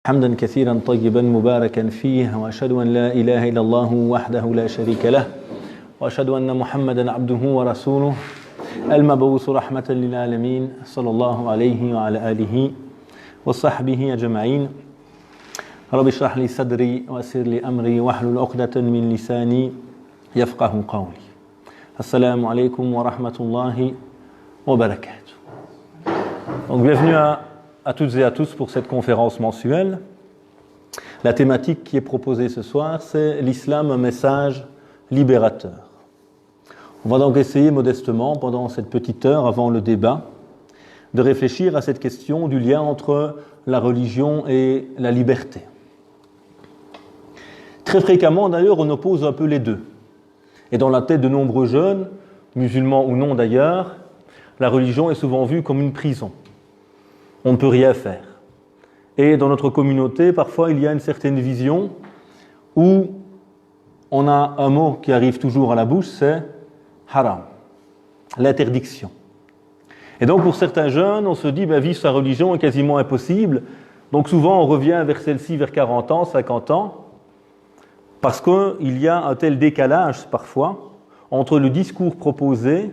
حمدا كثيرا طيبا مباركا فيه وأشهد أن لا إله إلا الله وحده لا شريك له وأشهد أن محمدا عبده ورسوله المبعوث رحمة للعالمين صلى الله عليه وعلى آله وصحبه أجمعين رب اشرح لي صدري ويسر لي أمري واحلل عقدة من لساني يفقه قولي السلام عليكم ورحمة الله وبركاته. Donc bienvenue à toutes et à tous pour cette conférence mensuelle. La thématique qui est proposée ce soir, c'est l'islam, un message libérateur. On va donc essayer modestement, pendant cette petite heure avant le débat, de réfléchir à cette question du lien entre la religion et la liberté. Très fréquemment d'ailleurs, on oppose un peu les deux. Et dans la tête de nombreux jeunes, musulmans ou non d'ailleurs, la religion est souvent vue comme une prison. On ne peut rien faire. Et dans notre communauté, parfois, il y a une certaine vision où on a un mot qui arrive toujours à la bouche, c'est haram, l'interdiction. Et donc, pour certains jeunes, on se dit, vivre sa religion est quasiment impossible. Donc, souvent, on revient vers celle-ci vers 40 ans, 50 ans, parce qu'il y a un tel décalage, parfois, entre le discours proposé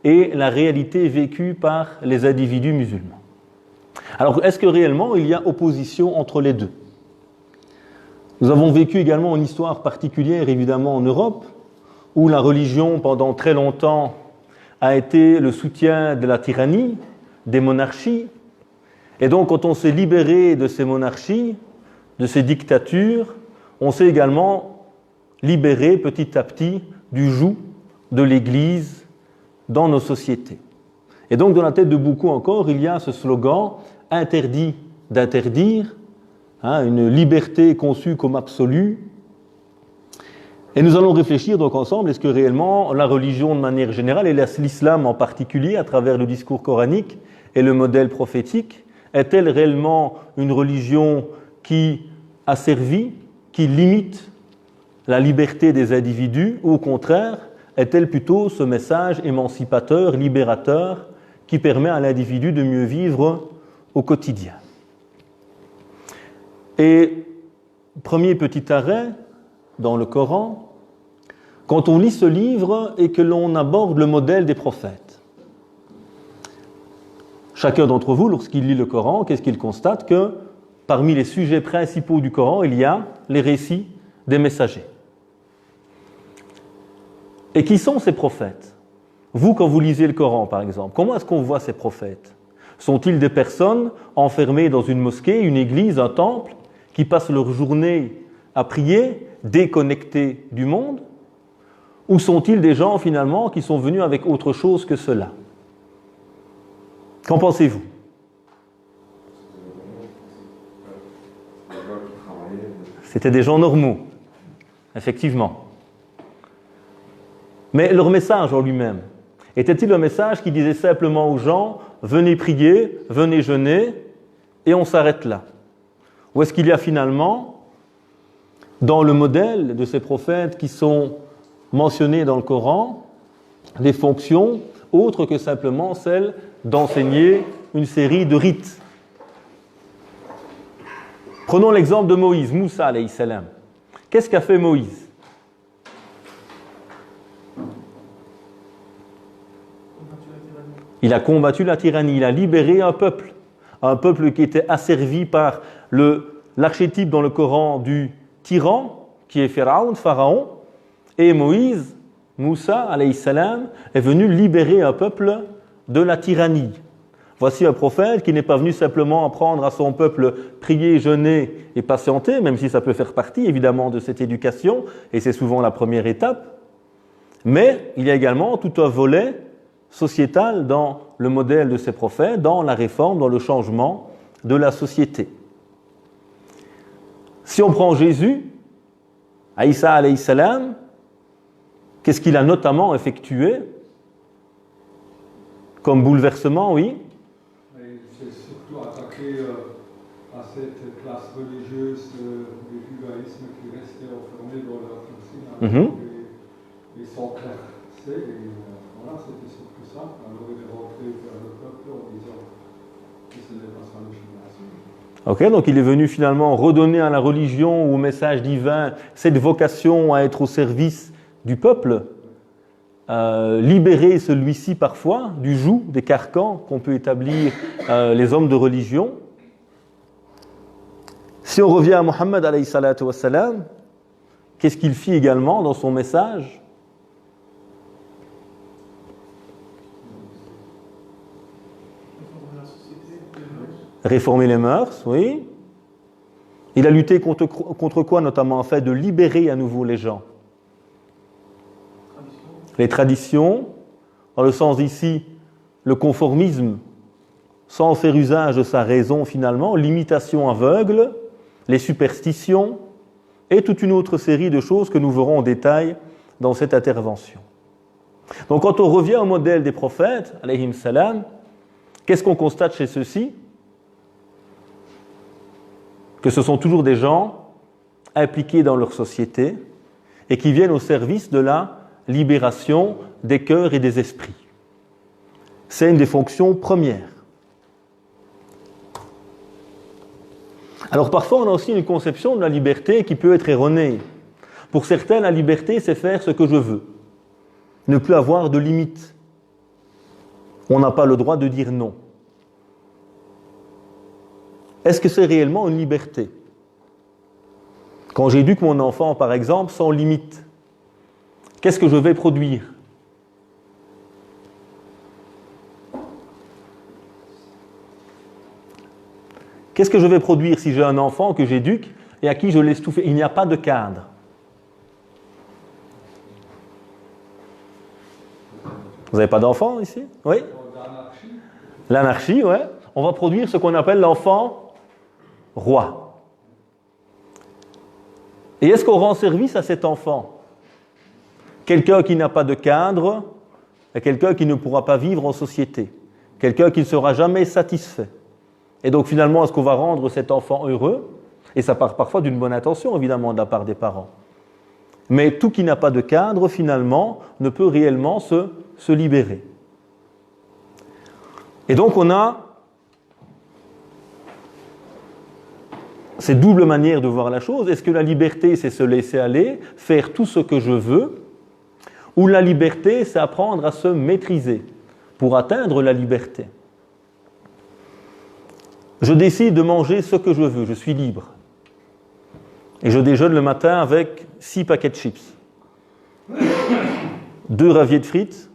et la réalité vécue par les individus musulmans. Alors, est-ce que réellement il y a opposition entre les deux? Nous avons vécu également une histoire particulière, évidemment, en Europe, où la religion, pendant très longtemps, a été le soutien de la tyrannie, des monarchies. Et donc, quand on s'est libéré de ces monarchies, de ces dictatures, on s'est également libéré petit à petit du joug de l'Église dans nos sociétés. Et donc, dans la tête de beaucoup encore, il y a ce slogan « interdit d'interdire », une liberté conçue comme absolue. Et nous allons réfléchir donc ensemble, est-ce que réellement la religion de manière générale, et l'islam en particulier, à travers le discours coranique et le modèle prophétique, est-elle réellement une religion qui asservit, qui limite la liberté des individus, ou au contraire, est-elle plutôt ce message émancipateur, libérateur, qui permet à l'individu de mieux vivre au quotidien? Et premier petit arrêt dans le Coran, quand on lit ce livre et que l'on aborde le modèle des prophètes. Chacun d'entre vous, lorsqu'il lit le Coran, qu'est-ce qu'il constate? Que parmi les sujets principaux du Coran, il y a les récits des messagers. Et qui sont ces prophètes? Vous, quand vous lisez le Coran, par exemple, comment est-ce qu'on voit ces prophètes? Sont-ils des personnes enfermées dans une mosquée, une église, un temple, qui passent leur journée à prier, déconnectés du monde? Ou sont-ils des gens, finalement, qui sont venus avec autre chose que cela? Qu'en pensez-vous? C'était des gens normaux, effectivement. Mais leur message en lui-même, était-il un message qui disait simplement aux gens « venez prier, venez jeûner » et on s'arrête là? Ou est-ce qu'il y a finalement, dans le modèle de ces prophètes qui sont mentionnés dans le Coran, des fonctions autres que simplement celles d'enseigner une série de rites? Prenons l'exemple de Moïse, Moussa alayhi salam. Qu'est-ce qu'a fait Moïse? Il a combattu la tyrannie, il a libéré un peuple qui était asservi par l'archétype dans le Coran du tyran, qui est Pharaon, et Moïse, Moussa, alayhi salam, est venu libérer un peuple de la tyrannie. Voici un prophète qui n'est pas venu simplement apprendre à son peuple prier, jeûner et patienter, même si ça peut faire partie évidemment de cette éducation, et c'est souvent la première étape, mais il y a également tout un volet sociétal dans le modèle de ces prophètes, dans la réforme, dans le changement de la société. Si on prend Jésus, Isa alayhi salam, qu'est-ce qu'il a notamment effectué comme bouleversement, oui? Il s'est surtout attaqué à cette classe religieuse du judaïsme qui restait enfermée dans leur synagogue et sans clercé. Voilà, c'était surtout ça. Alors il est rentré vers le peuple en disant que ce n'est pas ça le judaïsme. Ok, donc il est venu finalement redonner à la religion ou au message divin cette vocation à être au service du peuple, libérer celui-ci parfois du joug, des carcans qu'ont pu établir les hommes de religion. Si on revient à Mohammed alayhi salatu wassalam, qu'est-ce qu'il fit également dans son message? Réformer les mœurs, oui. Il a lutté contre quoi, notamment, en fait, de libérer à nouveau les gens. Les traditions, dans le sens ici, le conformisme, sans faire usage de sa raison finalement, l'imitation aveugle, les superstitions, et toute une autre série de choses que nous verrons en détail dans cette intervention. Donc quand on revient au modèle des prophètes, alayhim salam, qu'est-ce qu'on constate chez ceux-ci? Que ce sont toujours des gens impliqués dans leur société et qui viennent au service de la libération des cœurs et des esprits. C'est une des fonctions premières. Alors parfois, on a aussi une conception de la liberté qui peut être erronée. Pour certains, la liberté, c'est faire ce que je veux. Ne plus avoir de limites. On n'a pas le droit de dire non. Est-ce que c'est réellement une liberté? Quand j'éduque mon enfant, par exemple, sans limite, qu'est-ce que je vais produire? Qu'est-ce que je vais produire si j'ai un enfant que j'éduque et à qui je laisse tout faire? Il n'y a pas de cadre. Vous n'avez pas d'enfant ici? Oui? L'anarchie, ouais. On va produire ce qu'on appelle l'enfant roi. Et est-ce qu'on rend service à cet enfant? Quelqu'un qui n'a pas de cadre et quelqu'un qui ne pourra pas vivre en société. Quelqu'un qui ne sera jamais satisfait. Et donc finalement, est-ce qu'on va rendre cet enfant heureux? Et ça part parfois d'une bonne intention, évidemment, de la part des parents. Mais tout qui n'a pas de cadre, finalement, ne peut réellement se libérer. Et donc on a cette double manière de voir la chose. Est-ce que la liberté, c'est se laisser aller, faire tout ce que je veux? Ou la liberté, c'est apprendre à se maîtriser pour atteindre la liberté? Je décide de manger ce que je veux, je suis libre. Et je déjeune le matin avec 6 paquets de chips, 2 raviers de frites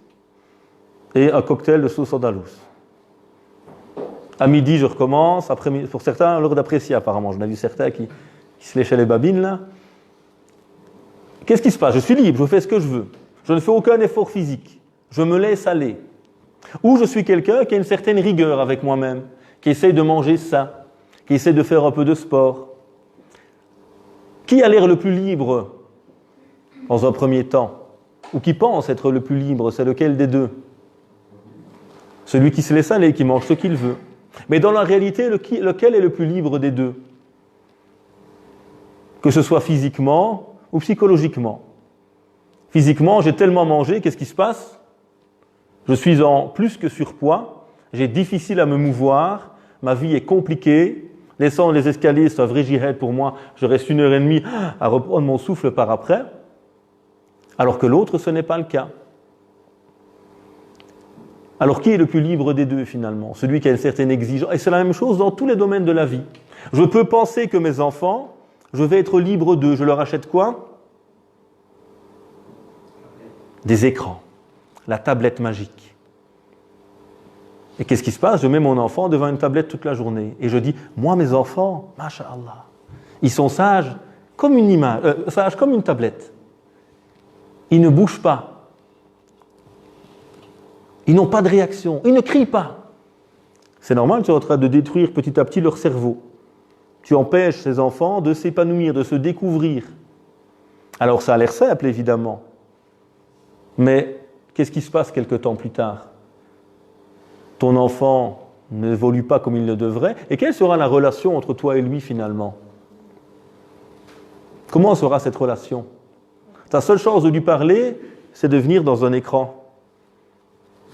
et un cocktail de sauce andalouse. À midi, je recommence. Après, pour certains, l'heure d'apprécier apparemment. J'en ai vu certains qui se léchaient les babines là. Qu'est-ce qui se passe? Je suis libre, je fais ce que je veux. Je ne fais aucun effort physique. Je me laisse aller. Ou je suis quelqu'un qui a une certaine rigueur avec moi-même, qui essaye de manger ça, qui essaie de faire un peu de sport. Qui a l'air le plus libre dans un premier temps? Ou qui pense être le plus libre? C'est lequel des deux? Celui qui se laisse aller, qui mange ce qu'il veut. Mais dans la réalité, lequel est le plus libre des deux? Que ce soit physiquement ou psychologiquement. Physiquement, j'ai tellement mangé, qu'est-ce qui se passe? Je suis en plus que surpoids, j'ai difficile à me mouvoir, ma vie est compliquée, descendre les escaliers, c'est un vrai jihad pour moi, je reste 1h30 à reprendre mon souffle par après, alors que l'autre, ce n'est pas le cas. Alors qui est le plus libre des deux finalement? Celui qui a une certaine exigence. Et c'est la même chose dans tous les domaines de la vie. Je peux penser que mes enfants, je vais être libre d'eux. Je leur achète quoi? Des écrans. La tablette magique. Et qu'est-ce qui se passe? Je mets mon enfant devant une tablette toute la journée. Et je dis, moi mes enfants, masha'Allah, ils sont sages comme une image, sages comme une tablette. Ils ne bougent pas. Ils n'ont pas de réaction, ils ne crient pas. C'est normal, tu es en train de détruire petit à petit leur cerveau. Tu empêches ces enfants de s'épanouir, de se découvrir. Alors ça a l'air simple, évidemment. Mais qu'est-ce qui se passe quelque temps plus tard? Ton enfant n'évolue pas comme il le devrait. Et quelle sera la relation entre toi et lui finalement? Comment sera cette relation? Ta seule chance de lui parler, c'est de venir dans un écran.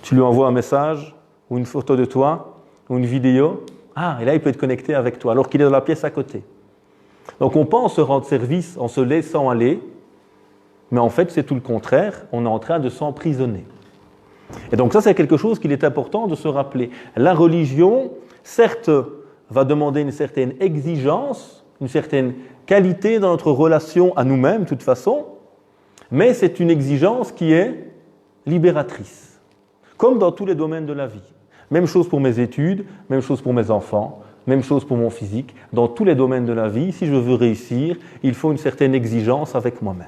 Tu lui envoies un message, ou une photo de toi, ou une vidéo. Ah, et là, il peut être connecté avec toi, alors qu'il est dans la pièce à côté. Donc on pense se rendre service en se laissant aller, mais en fait, c'est tout le contraire. On est en train de s'emprisonner. Et donc ça, c'est quelque chose qu'il est important de se rappeler. La religion, certes, va demander une certaine exigence, une certaine qualité dans notre relation à nous-mêmes, de toute façon, mais c'est une exigence qui est libératrice, comme dans tous les domaines de la vie. Même chose pour mes études, même chose pour mes enfants, même chose pour mon physique. Dans tous les domaines de la vie, si je veux réussir, il faut une certaine exigence avec moi-même.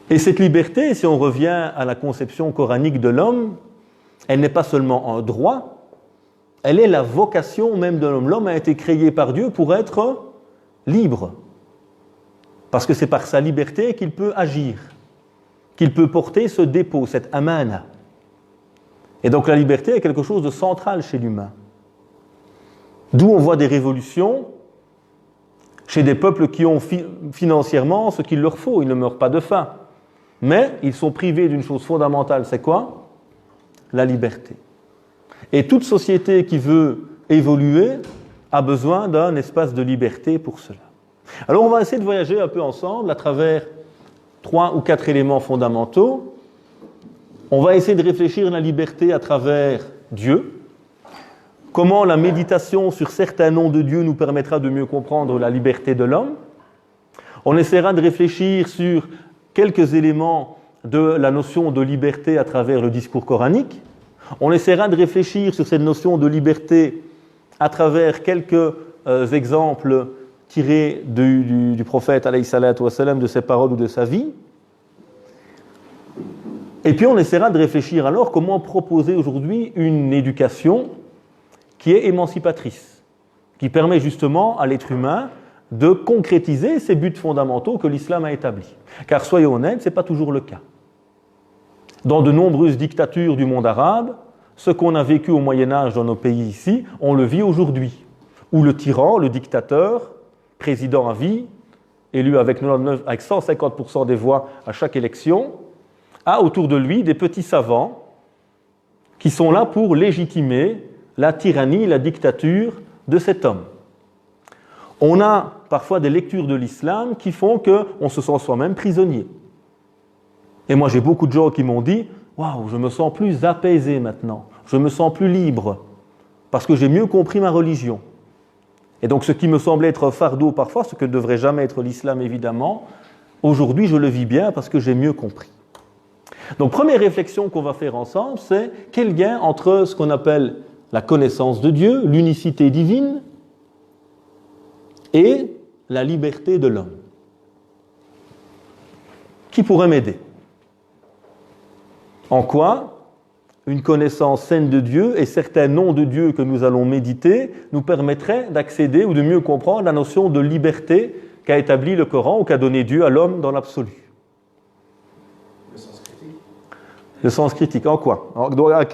Et cette liberté, si on revient à la conception coranique de l'homme, elle n'est pas seulement un droit, elle est la vocation même de l'homme. L'homme a été créé par Dieu pour être libre. Parce que c'est par sa liberté qu'il peut agir, qu'il peut porter ce dépôt, cette amana. Et donc la liberté est quelque chose de central chez l'humain. D'où on voit des révolutions chez des peuples qui ont financièrement ce qu'il leur faut, ils ne meurent pas de faim. Mais ils sont privés d'une chose fondamentale, c'est quoi? La liberté. Et toute société qui veut évoluer a besoin d'un espace de liberté pour cela. Alors on va essayer de voyager un peu ensemble à travers 3 ou 4 éléments fondamentaux. On va essayer de réfléchir à la liberté à travers Dieu. Comment la méditation sur certains noms de Dieu nous permettra de mieux comprendre la liberté de l'homme. On essaiera de réfléchir sur quelques éléments de la notion de liberté à travers le discours coranique. On essaiera de réfléchir sur cette notion de liberté à travers quelques exemples tirés du prophète alayhi salatu wa salam, de ses paroles ou de sa vie. Et puis on essaiera de réfléchir alors comment proposer aujourd'hui une éducation qui est émancipatrice, qui permet justement à l'être humain de concrétiser ces buts fondamentaux que l'islam a établis. Car soyons honnêtes, ce n'est pas toujours le cas. Dans de nombreuses dictatures du monde arabe, ce qu'on a vécu au Moyen-Âge dans nos pays ici, on le vit aujourd'hui. Où le tyran, le dictateur, président à vie, élu avec 150% des voix à chaque élection, a autour de lui des petits savants qui sont là pour légitimer la tyrannie, la dictature de cet homme. On a parfois des lectures de l'islam qui font qu'on se sent soi-même prisonnier. Et moi, j'ai beaucoup de gens qui m'ont dit « Waouh, je me sens plus apaisé maintenant, je me sens plus libre, parce que j'ai mieux compris ma religion. » Et donc, ce qui me semblait être un fardeau parfois, ce que ne devrait jamais être l'islam évidemment, aujourd'hui, je le vis bien parce que j'ai mieux compris. Donc, première réflexion qu'on va faire ensemble, c'est quel lien entre ce qu'on appelle la connaissance de Dieu, l'unicité divine, et la liberté de l'homme. Qui pourrait m'aider? En quoi une connaissance saine de Dieu et certains noms de Dieu que nous allons méditer nous permettraient d'accéder ou de mieux comprendre la notion de liberté qu'a établi le Coran ou qu'a donné Dieu à l'homme dans l'absolu? Le sens critique. Le sens critique, en quoi?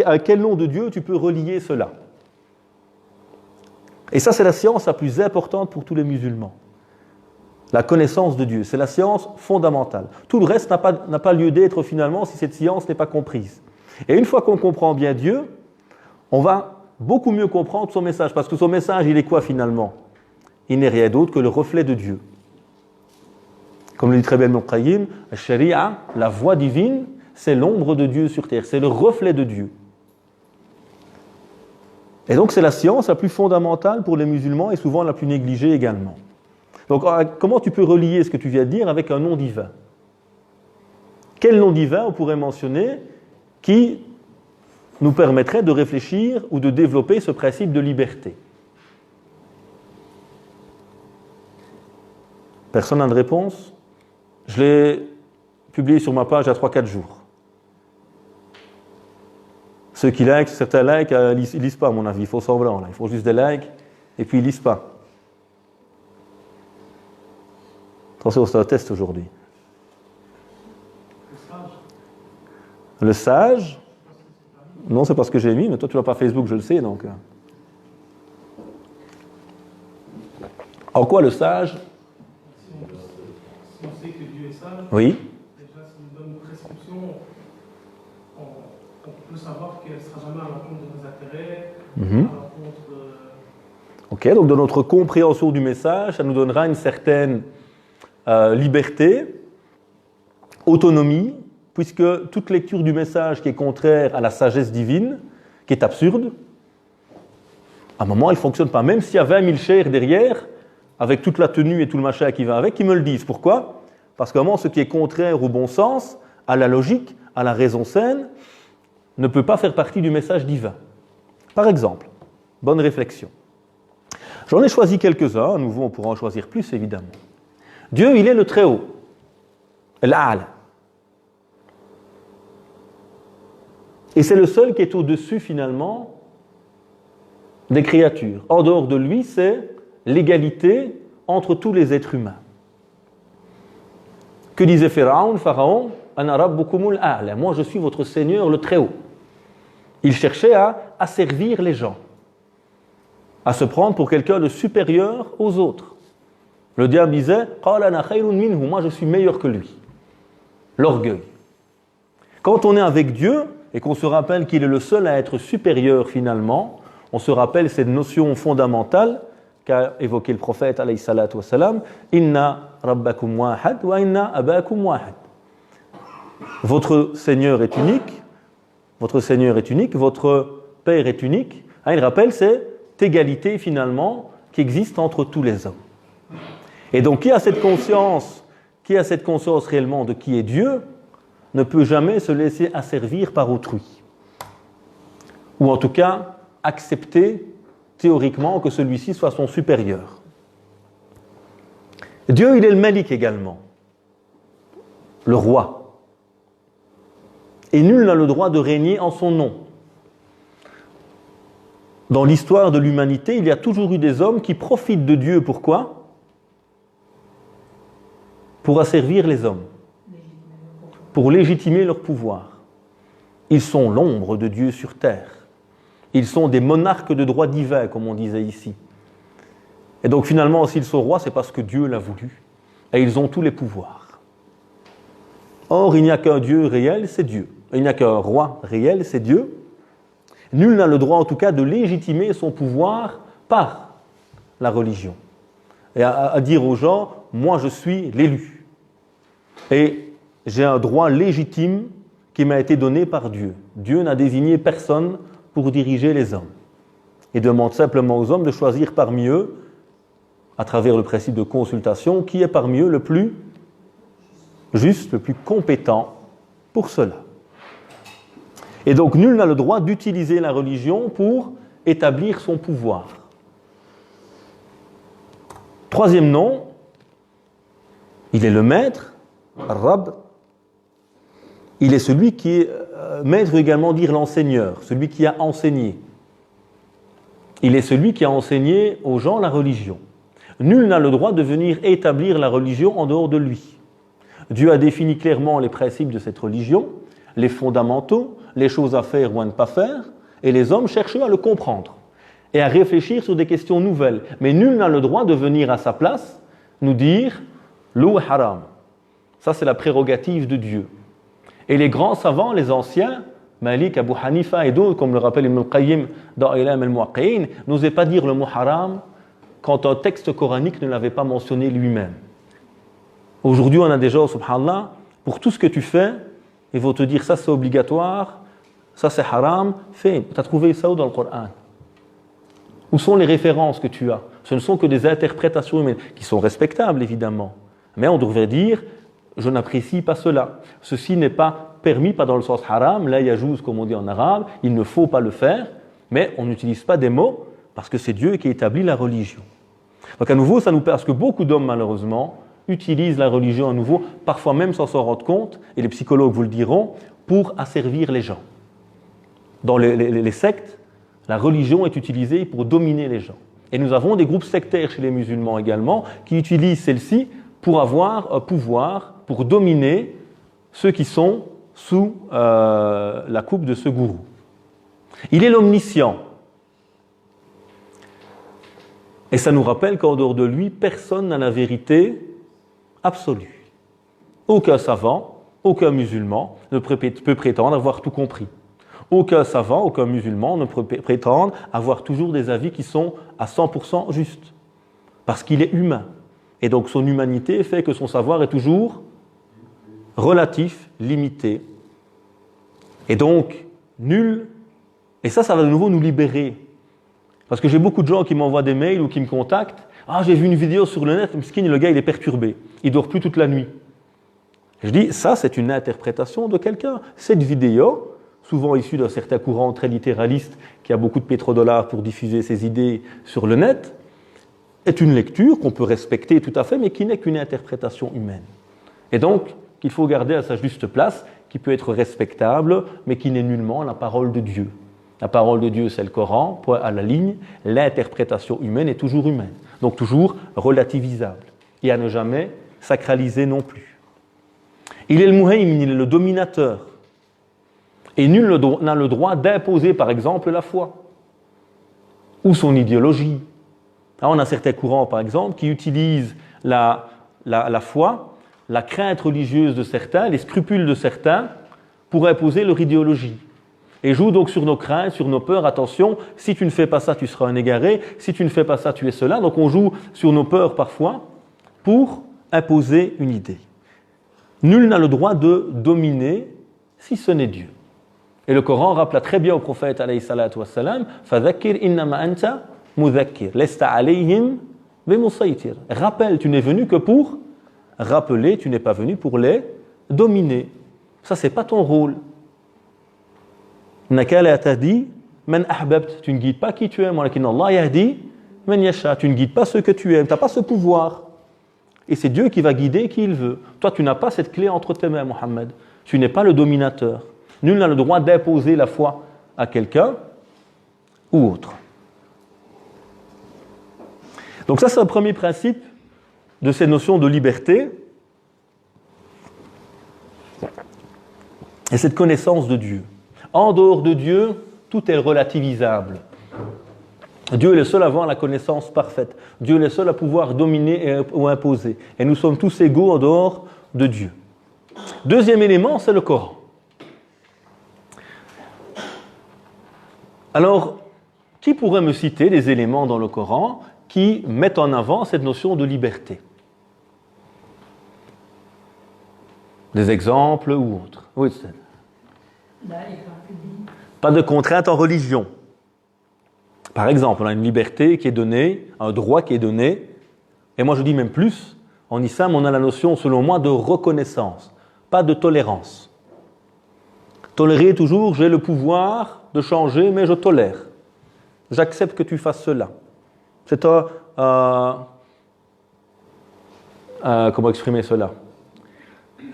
À quel nom de Dieu tu peux relier cela? Et ça, c'est la science la plus importante pour tous les musulmans. La connaissance de Dieu, c'est la science fondamentale. Tout le reste n'a pas lieu d'être finalement si cette science n'est pas comprise. Et une fois qu'on comprend bien Dieu, on va beaucoup mieux comprendre son message. Parce que son message, il est quoi finalement? Il n'est rien d'autre que le reflet de Dieu. Comme le dit très bien Ibn Qayyim, Sharia, la voie divine, c'est l'ombre de Dieu sur terre, c'est le reflet de Dieu. Et donc c'est la science la plus fondamentale pour les musulmans et souvent la plus négligée également. Donc comment tu peux relier ce que tu viens de dire avec un nom divin? Quel nom divin on pourrait mentionner qui nous permettrait de réfléchir ou de développer ce principe de liberté? Personne n'a de réponse? Je l'ai publié sur ma page il y a 3-4 jours. Ceux qui likent, certains likes, ils ne lisent pas à mon avis, ils font semblant, là. Ils font juste des likes et puis ils ne lisent pas. Attention, c'est un test aujourd'hui. Le sage? Non, c'est pas ce que j'ai mis, mais toi tu n'as pas Facebook, je le sais, donc. En quoi le sage? Si on sait que Dieu est sage, oui. déjà s'il nous donne une prescription, on peut savoir qu'elle ne sera jamais à l'encontre de nos intérêts. Ok, donc dans notre compréhension du message, ça nous donnera une certaine liberté, autonomie, puisque toute lecture du message qui est contraire à la sagesse divine, qui est absurde, à un moment, elle ne fonctionne pas. Même s'il y a 20 000 chers derrière, avec toute la tenue et tout le machin qui va avec, qui me le disent. Pourquoi ? Parce qu'à un moment, ce qui est contraire au bon sens, à la logique, à la raison saine, ne peut pas faire partie du message divin. Par exemple, bonne réflexion. J'en ai choisi quelques-uns, à nouveau on pourra en choisir plus évidemment. Dieu, il est le Très-Haut, l'A'la. Et c'est le seul qui est au-dessus finalement des créatures. En dehors de lui, c'est l'égalité entre tous les êtres humains. Que disait Pharaon ? Ana rabbukumul a'la. Moi, je suis votre Seigneur, le Très-Haut. Il cherchait à servir les gens, à se prendre pour quelqu'un de supérieur aux autres. Le diable disait « Qala ana khayrun minhu » moi je suis meilleur que lui. L'orgueil. Quand on est avec Dieu et qu'on se rappelle qu'il est le seul à être supérieur finalement, on se rappelle cette notion fondamentale qu'a évoqué le prophète alayhi salatu wa salam, « Inna rabbakum wahad wa inna abakum wahad » Votre Seigneur est unique, votre Père est unique. Il rappelle cette égalité finalement qui existe entre tous les hommes. Et donc qui a cette conscience réellement de qui est Dieu, ne peut jamais se laisser asservir par autrui. Ou en tout cas, accepter théoriquement que celui-ci soit son supérieur. Dieu, il est le Malik également, le roi. Et nul n'a le droit de régner en son nom. Dans l'histoire de l'humanité, il y a toujours eu des hommes qui profitent de Dieu. Pourquoi ? Pour asservir les hommes. Pour légitimer leur pouvoir. Ils sont l'ombre de Dieu sur terre. Ils sont des monarques de droit divin, comme on disait ici. Et donc finalement, s'ils sont rois, c'est parce que Dieu l'a voulu. Et ils ont tous les pouvoirs. Or, il n'y a qu'un Dieu réel, c'est Dieu. Il n'y a qu'un roi réel, c'est Dieu. Nul n'a le droit, en tout cas, de légitimer son pouvoir par la religion. Et à dire aux gens, moi je suis l'élu. Et j'ai un droit légitime qui m'a été donné par Dieu. Dieu n'a désigné personne pour diriger les hommes. Il demande simplement aux hommes de choisir parmi eux, à travers le principe de consultation, qui est parmi eux le plus juste, le plus compétent pour cela. Et donc, nul n'a le droit d'utiliser la religion pour établir son pouvoir. Troisième nom, il est le maître, Rab. Il est celui qui est, maître veut également dire l'enseigneur, celui qui a enseigné. Il est celui qui a enseigné aux gens la religion. Nul n'a le droit de venir établir la religion en dehors de lui. Dieu a défini clairement les principes de cette religion, les fondamentaux, les choses à faire ou à ne pas faire, et les hommes cherchent à le comprendre et à réfléchir sur des questions nouvelles. Mais nul n'a le droit de venir à sa place nous dire « l'eau est haram ». Ça, c'est la prérogative de Dieu. Et les grands savants, les anciens, Malik, Abu Hanifa et d'autres, comme le rappelle Ibn al-Qayyim dans Ilam al-Muwaqqi'in, n'osaient pas dire le mot haram quand un texte coranique ne l'avait pas mentionné lui-même. Aujourd'hui, on a des gens, subhanallah, pour tout ce que tu fais, ils vont te dire ça c'est obligatoire, ça c'est haram, fais. Tu as trouvé ça où dans le Coran ? Où sont les références que tu as ? Ce ne sont que des interprétations humaines, qui sont respectables évidemment. Mais on devrait dire, je n'apprécie pas cela. Ceci n'est pas permis, pas dans le sens haram, la yajouz comme on dit en arabe, il ne faut pas le faire, mais on n'utilise pas des mots parce que c'est Dieu qui établit la religion. Donc à nouveau, ça nous parce que beaucoup d'hommes malheureusement utilisent la religion à nouveau, parfois même sans s'en rendre compte, et les psychologues vous le diront, pour asservir les gens. Dans les sectes, la religion est utilisée pour dominer les gens. Et nous avons des groupes sectaires chez les musulmans également, qui utilisent celle-ci pour avoir un pouvoir, pour dominer ceux qui sont sous la coupe de ce gourou. Il est l'omniscient. Et ça nous rappelle qu'en dehors de lui, personne n'a la vérité absolue. Aucun savant, aucun musulman ne peut prétendre avoir tout compris. Aucun savant, aucun musulman ne peut prétendre avoir toujours des avis qui sont à 100% justes. Parce qu'il est humain. Et donc son humanité fait que son savoir est toujours relatif, limité. Et donc, nul. Et ça va de nouveau nous libérer. Parce que j'ai beaucoup de gens qui m'envoient des mails ou qui me contactent. Ah, j'ai vu une vidéo sur le net, miskin, le gars, il est perturbé. Il ne dort plus toute la nuit. Je dis, ça, c'est une interprétation de quelqu'un. Cette vidéo, souvent issue d'un certain courant très littéraliste qui a beaucoup de pétrodollars pour diffuser ses idées sur le net, est une lecture qu'on peut respecter tout à fait, mais qui n'est qu'une interprétation humaine. Et donc, qu'il faut garder à sa juste place, qui peut être respectable, mais qui n'est nullement la parole de Dieu. La parole de Dieu, c'est le Coran, point à la ligne. L'interprétation humaine est toujours humaine, donc toujours relativisable, et à ne jamais sacraliser non plus. Il est le muhaymin, il est le dominateur. Et nul n'a le droit d'imposer, par exemple, la foi ou son idéologie. Alors, on a certains courants, par exemple, qui utilisent la foi, la crainte religieuse de certains, les scrupules de certains, pour imposer leur idéologie. Et jouent donc sur nos craintes, sur nos peurs. Attention, si tu ne fais pas ça, tu seras un égaré. Si tu ne fais pas ça, tu es cela. Donc on joue sur nos peurs parfois pour imposer une idée. Nul n'a le droit de dominer si ce n'est Dieu. Et le Coran rappela très bien au prophète alayhi salatu wassalam, فَذَكِّرْ إِنَّمَا أَنْتَ مُذَكِّرْ لَسْتَ عَلَيْهِمْ بِمُصَيْتِرْ. Rappelle, tu n'es venu que pour rappeler, tu n'es pas venu pour les dominer. Ça, c'est pas ton rôle. إِنَّكَ لَا تَهْدِي مَنْ أَحْبَبْتَ. Tu ne guides pas qui tu aimes, وَلَكِنَّ اللَّهَ يَهْدِي مَنْ يَشَاءُ. Tu ne guides pas ceux que tu aimes, tu n'as pas ce pouvoir. Et c'est Dieu qui va guider qui il veut. Toi, tu n'as pas cette clé entre tes mains, Mohammed. Tu n'es pas le dominateur. Nul n'a le droit d'imposer la foi à quelqu'un ou autre. Donc ça, c'est un premier principe de cette notion de liberté et cette connaissance de Dieu. En dehors de Dieu, tout est relativisable. Dieu est le seul à avoir la connaissance parfaite. Dieu est le seul à pouvoir dominer ou imposer. Et nous sommes tous égaux en dehors de Dieu. Deuxième élément, c'est le Coran. Alors, qui pourrait me citer des éléments dans le Coran qui mettent en avant cette notion de liberté? Des exemples ou autres? Oui, c'est... Pas de contrainte en religion. Par exemple, on a une liberté qui est donnée, un droit qui est donné, et moi je dis même plus, en islam on a la notion, selon moi, de reconnaissance, pas de tolérance. Tolérer toujours, j'ai le pouvoir de changer, mais je tolère. J'accepte que tu fasses cela. C'est comment exprimer cela?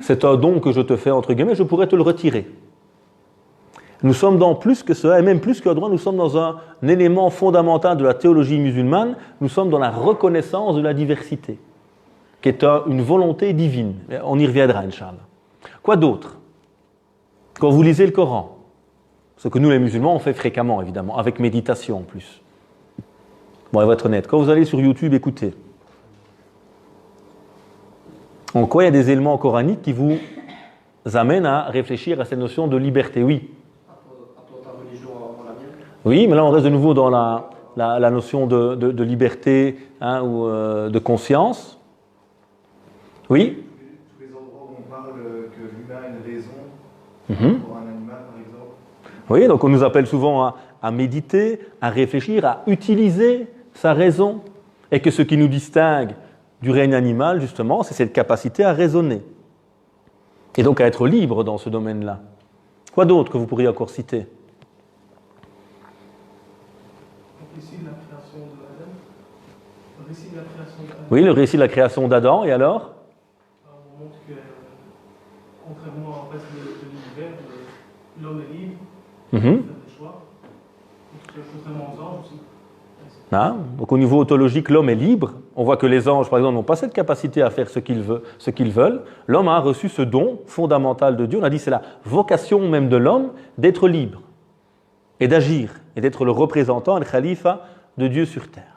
C'est un don que je te fais, entre guillemets, je pourrais te le retirer. Nous sommes dans plus que cela, et même plus qu'un droit, nous sommes dans un élément fondamental de la théologie musulmane, nous sommes dans la reconnaissance de la diversité, qui est une volonté divine. On y reviendra, Inch'Allah. Quoi d'autre? Quand vous lisez le Coran, ce que nous les musulmans on fait fréquemment, évidemment, avec méditation en plus. Bon, elle va être honnête, quand vous allez sur YouTube, écoutez. En quoi il y a des éléments coraniques qui vous amènent à réfléchir à cette notion de liberté? Oui. Oui, mais là on reste de nouveau dans la notion de liberté ou de conscience. Oui. Tous les endroits où on parle que l'humain a une raison, pour un animal par exemple. Oui, donc on nous appelle souvent à méditer, à réfléchir, à utiliser sa raison. Et que ce qui nous distingue du règne animal, justement, c'est cette capacité à raisonner. Et donc à être libre dans ce domaine-là. Quoi d'autre que vous pourriez encore citer? Oui, le récit de la création d'Adam, et alors? On montre que, contrairement au reste de l'univers, l'homme est libre, il fait des choix, contrairement aux anges aussi. Donc au niveau ontologique, l'homme est libre. On voit que les anges, par exemple, n'ont pas cette capacité à faire ce qu'ils veulent. L'homme a reçu ce don fondamental de Dieu. On a dit que c'est la vocation même de l'homme d'être libre et d'agir et d'être le représentant, le khalifa de Dieu sur terre.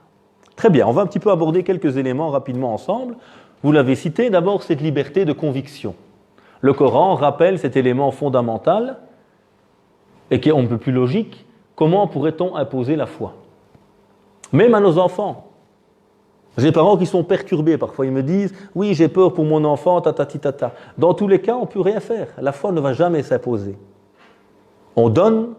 Très bien, on va un petit peu aborder quelques éléments rapidement ensemble. Vous l'avez cité, d'abord cette liberté de conviction. Le Coran rappelle cet élément fondamental et qui est un peu plus logique, comment pourrait-on imposer la foi? Même à nos enfants. J'ai des parents qui sont perturbés, parfois ils me disent « Oui, j'ai peur pour mon enfant, tatati tata ». Dans tous les cas, on ne peut rien faire. La foi ne va jamais s'imposer. On donne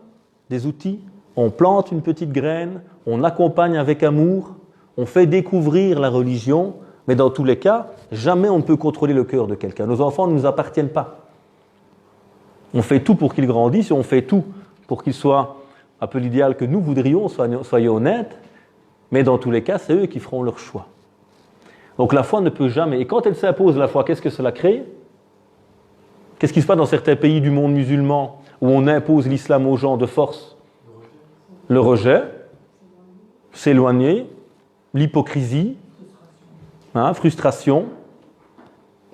des outils, on plante une petite graine, on accompagne avec amour, on fait découvrir la religion, mais dans tous les cas, jamais on ne peut contrôler le cœur de quelqu'un. Nos enfants ne nous appartiennent pas. On fait tout pour qu'ils grandissent et on fait tout pour qu'ils soient un peu l'idéal que nous voudrions, soyons honnêtes, mais dans tous les cas, c'est eux qui feront leur choix. Donc la foi ne peut jamais. Et quand elle s'impose, la foi, qu'est-ce que cela crée? Qu'est-ce qui se passe dans certains pays du monde musulman où on impose l'islam aux gens de force? Le rejet, s'éloigner, l'hypocrisie, frustration.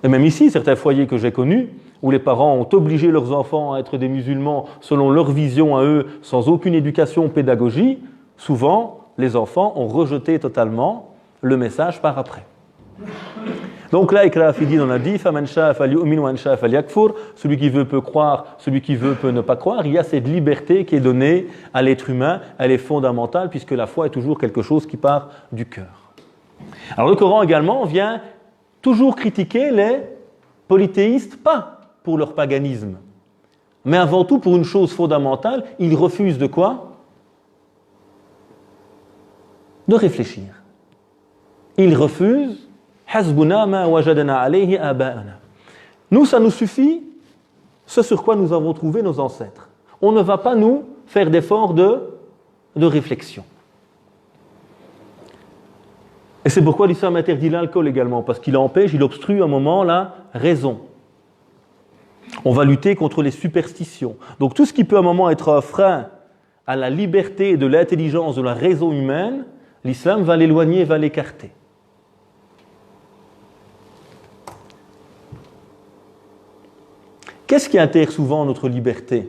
Et même ici, certains foyers que j'ai connus, où les parents ont obligé leurs enfants à être des musulmans selon leur vision à eux, sans aucune éducation, pédagogie, souvent, les enfants ont rejeté totalement le message par après. Donc là, Ikra Fidin, on a dit, celui qui veut peut croire, celui qui veut peut ne pas croire. Il y a cette liberté qui est donnée à l'être humain, elle est fondamentale, puisque la foi est toujours quelque chose qui part du cœur. Alors le Coran également vient toujours critiquer les polythéistes, pas pour leur paganisme, mais avant tout pour une chose fondamentale, ils refusent de quoi? De réfléchir. Ils refusent Hasbuna ma wajadna alayhi aba'ana. Nous, ça nous suffit, ce sur quoi nous avons trouvé nos ancêtres. On ne va pas nous faire d'efforts de réflexion. Et c'est pourquoi l'islam interdit l'alcool également, parce qu'il empêche, il obstrue un moment la raison. On va lutter contre les superstitions. Donc tout ce qui peut à un moment être un frein à la liberté de l'intelligence de la raison humaine, l'islam va l'éloigner, va l'écarter. Qu'est-ce qui intègre souvent notre liberté?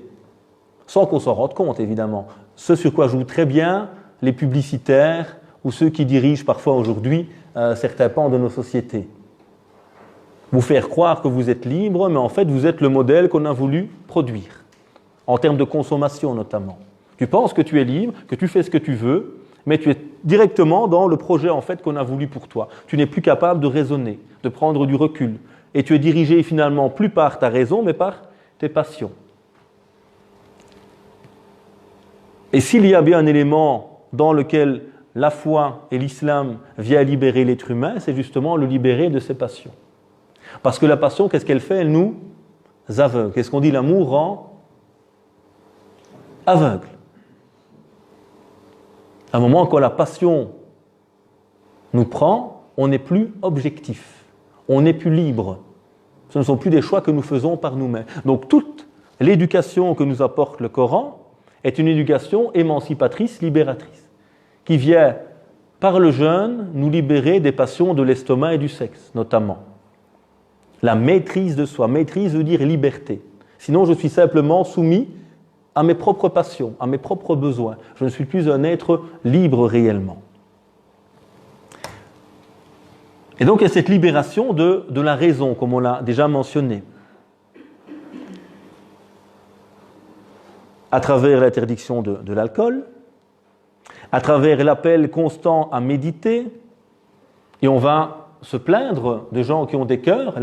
Sans qu'on s'en rende compte, évidemment. Ce sur quoi jouent très bien les publicitaires ou ceux qui dirigent parfois aujourd'hui certains pans de nos sociétés. Vous faire croire que vous êtes libre, mais en fait vous êtes le modèle qu'on a voulu produire, en termes de consommation notamment. Tu penses que tu es libre, que tu fais ce que tu veux, mais tu es directement dans le projet en fait qu'on a voulu pour toi. Tu n'es plus capable de raisonner, de prendre du recul. Et tu es dirigé finalement plus par ta raison, mais par tes passions. Et s'il y a bien un élément dans lequel la foi et l'islam viennent libérer l'être humain, c'est justement le libérer de ses passions. Parce que la passion, qu'est-ce qu'elle fait? Elle nous aveugle. Qu'est-ce qu'on dit? L'amour rend aveugle. À un moment, quand la passion nous prend, on n'est plus objectif. On n'est plus libre. Ce ne sont plus des choix que nous faisons par nous-mêmes. Donc toute l'éducation que nous apporte le Coran est une éducation émancipatrice, libératrice, qui vient par le jeûne nous libérer des passions de l'estomac et du sexe, notamment. La maîtrise de soi. Maîtrise veut dire liberté. Sinon, je suis simplement soumis à mes propres passions, à mes propres besoins. Je ne suis plus un être libre réellement. Et donc, il y a cette libération de la raison, comme on l'a déjà mentionné. À travers l'interdiction de l'alcool, à travers l'appel constant à méditer, et on va se plaindre de gens qui ont des cœurs.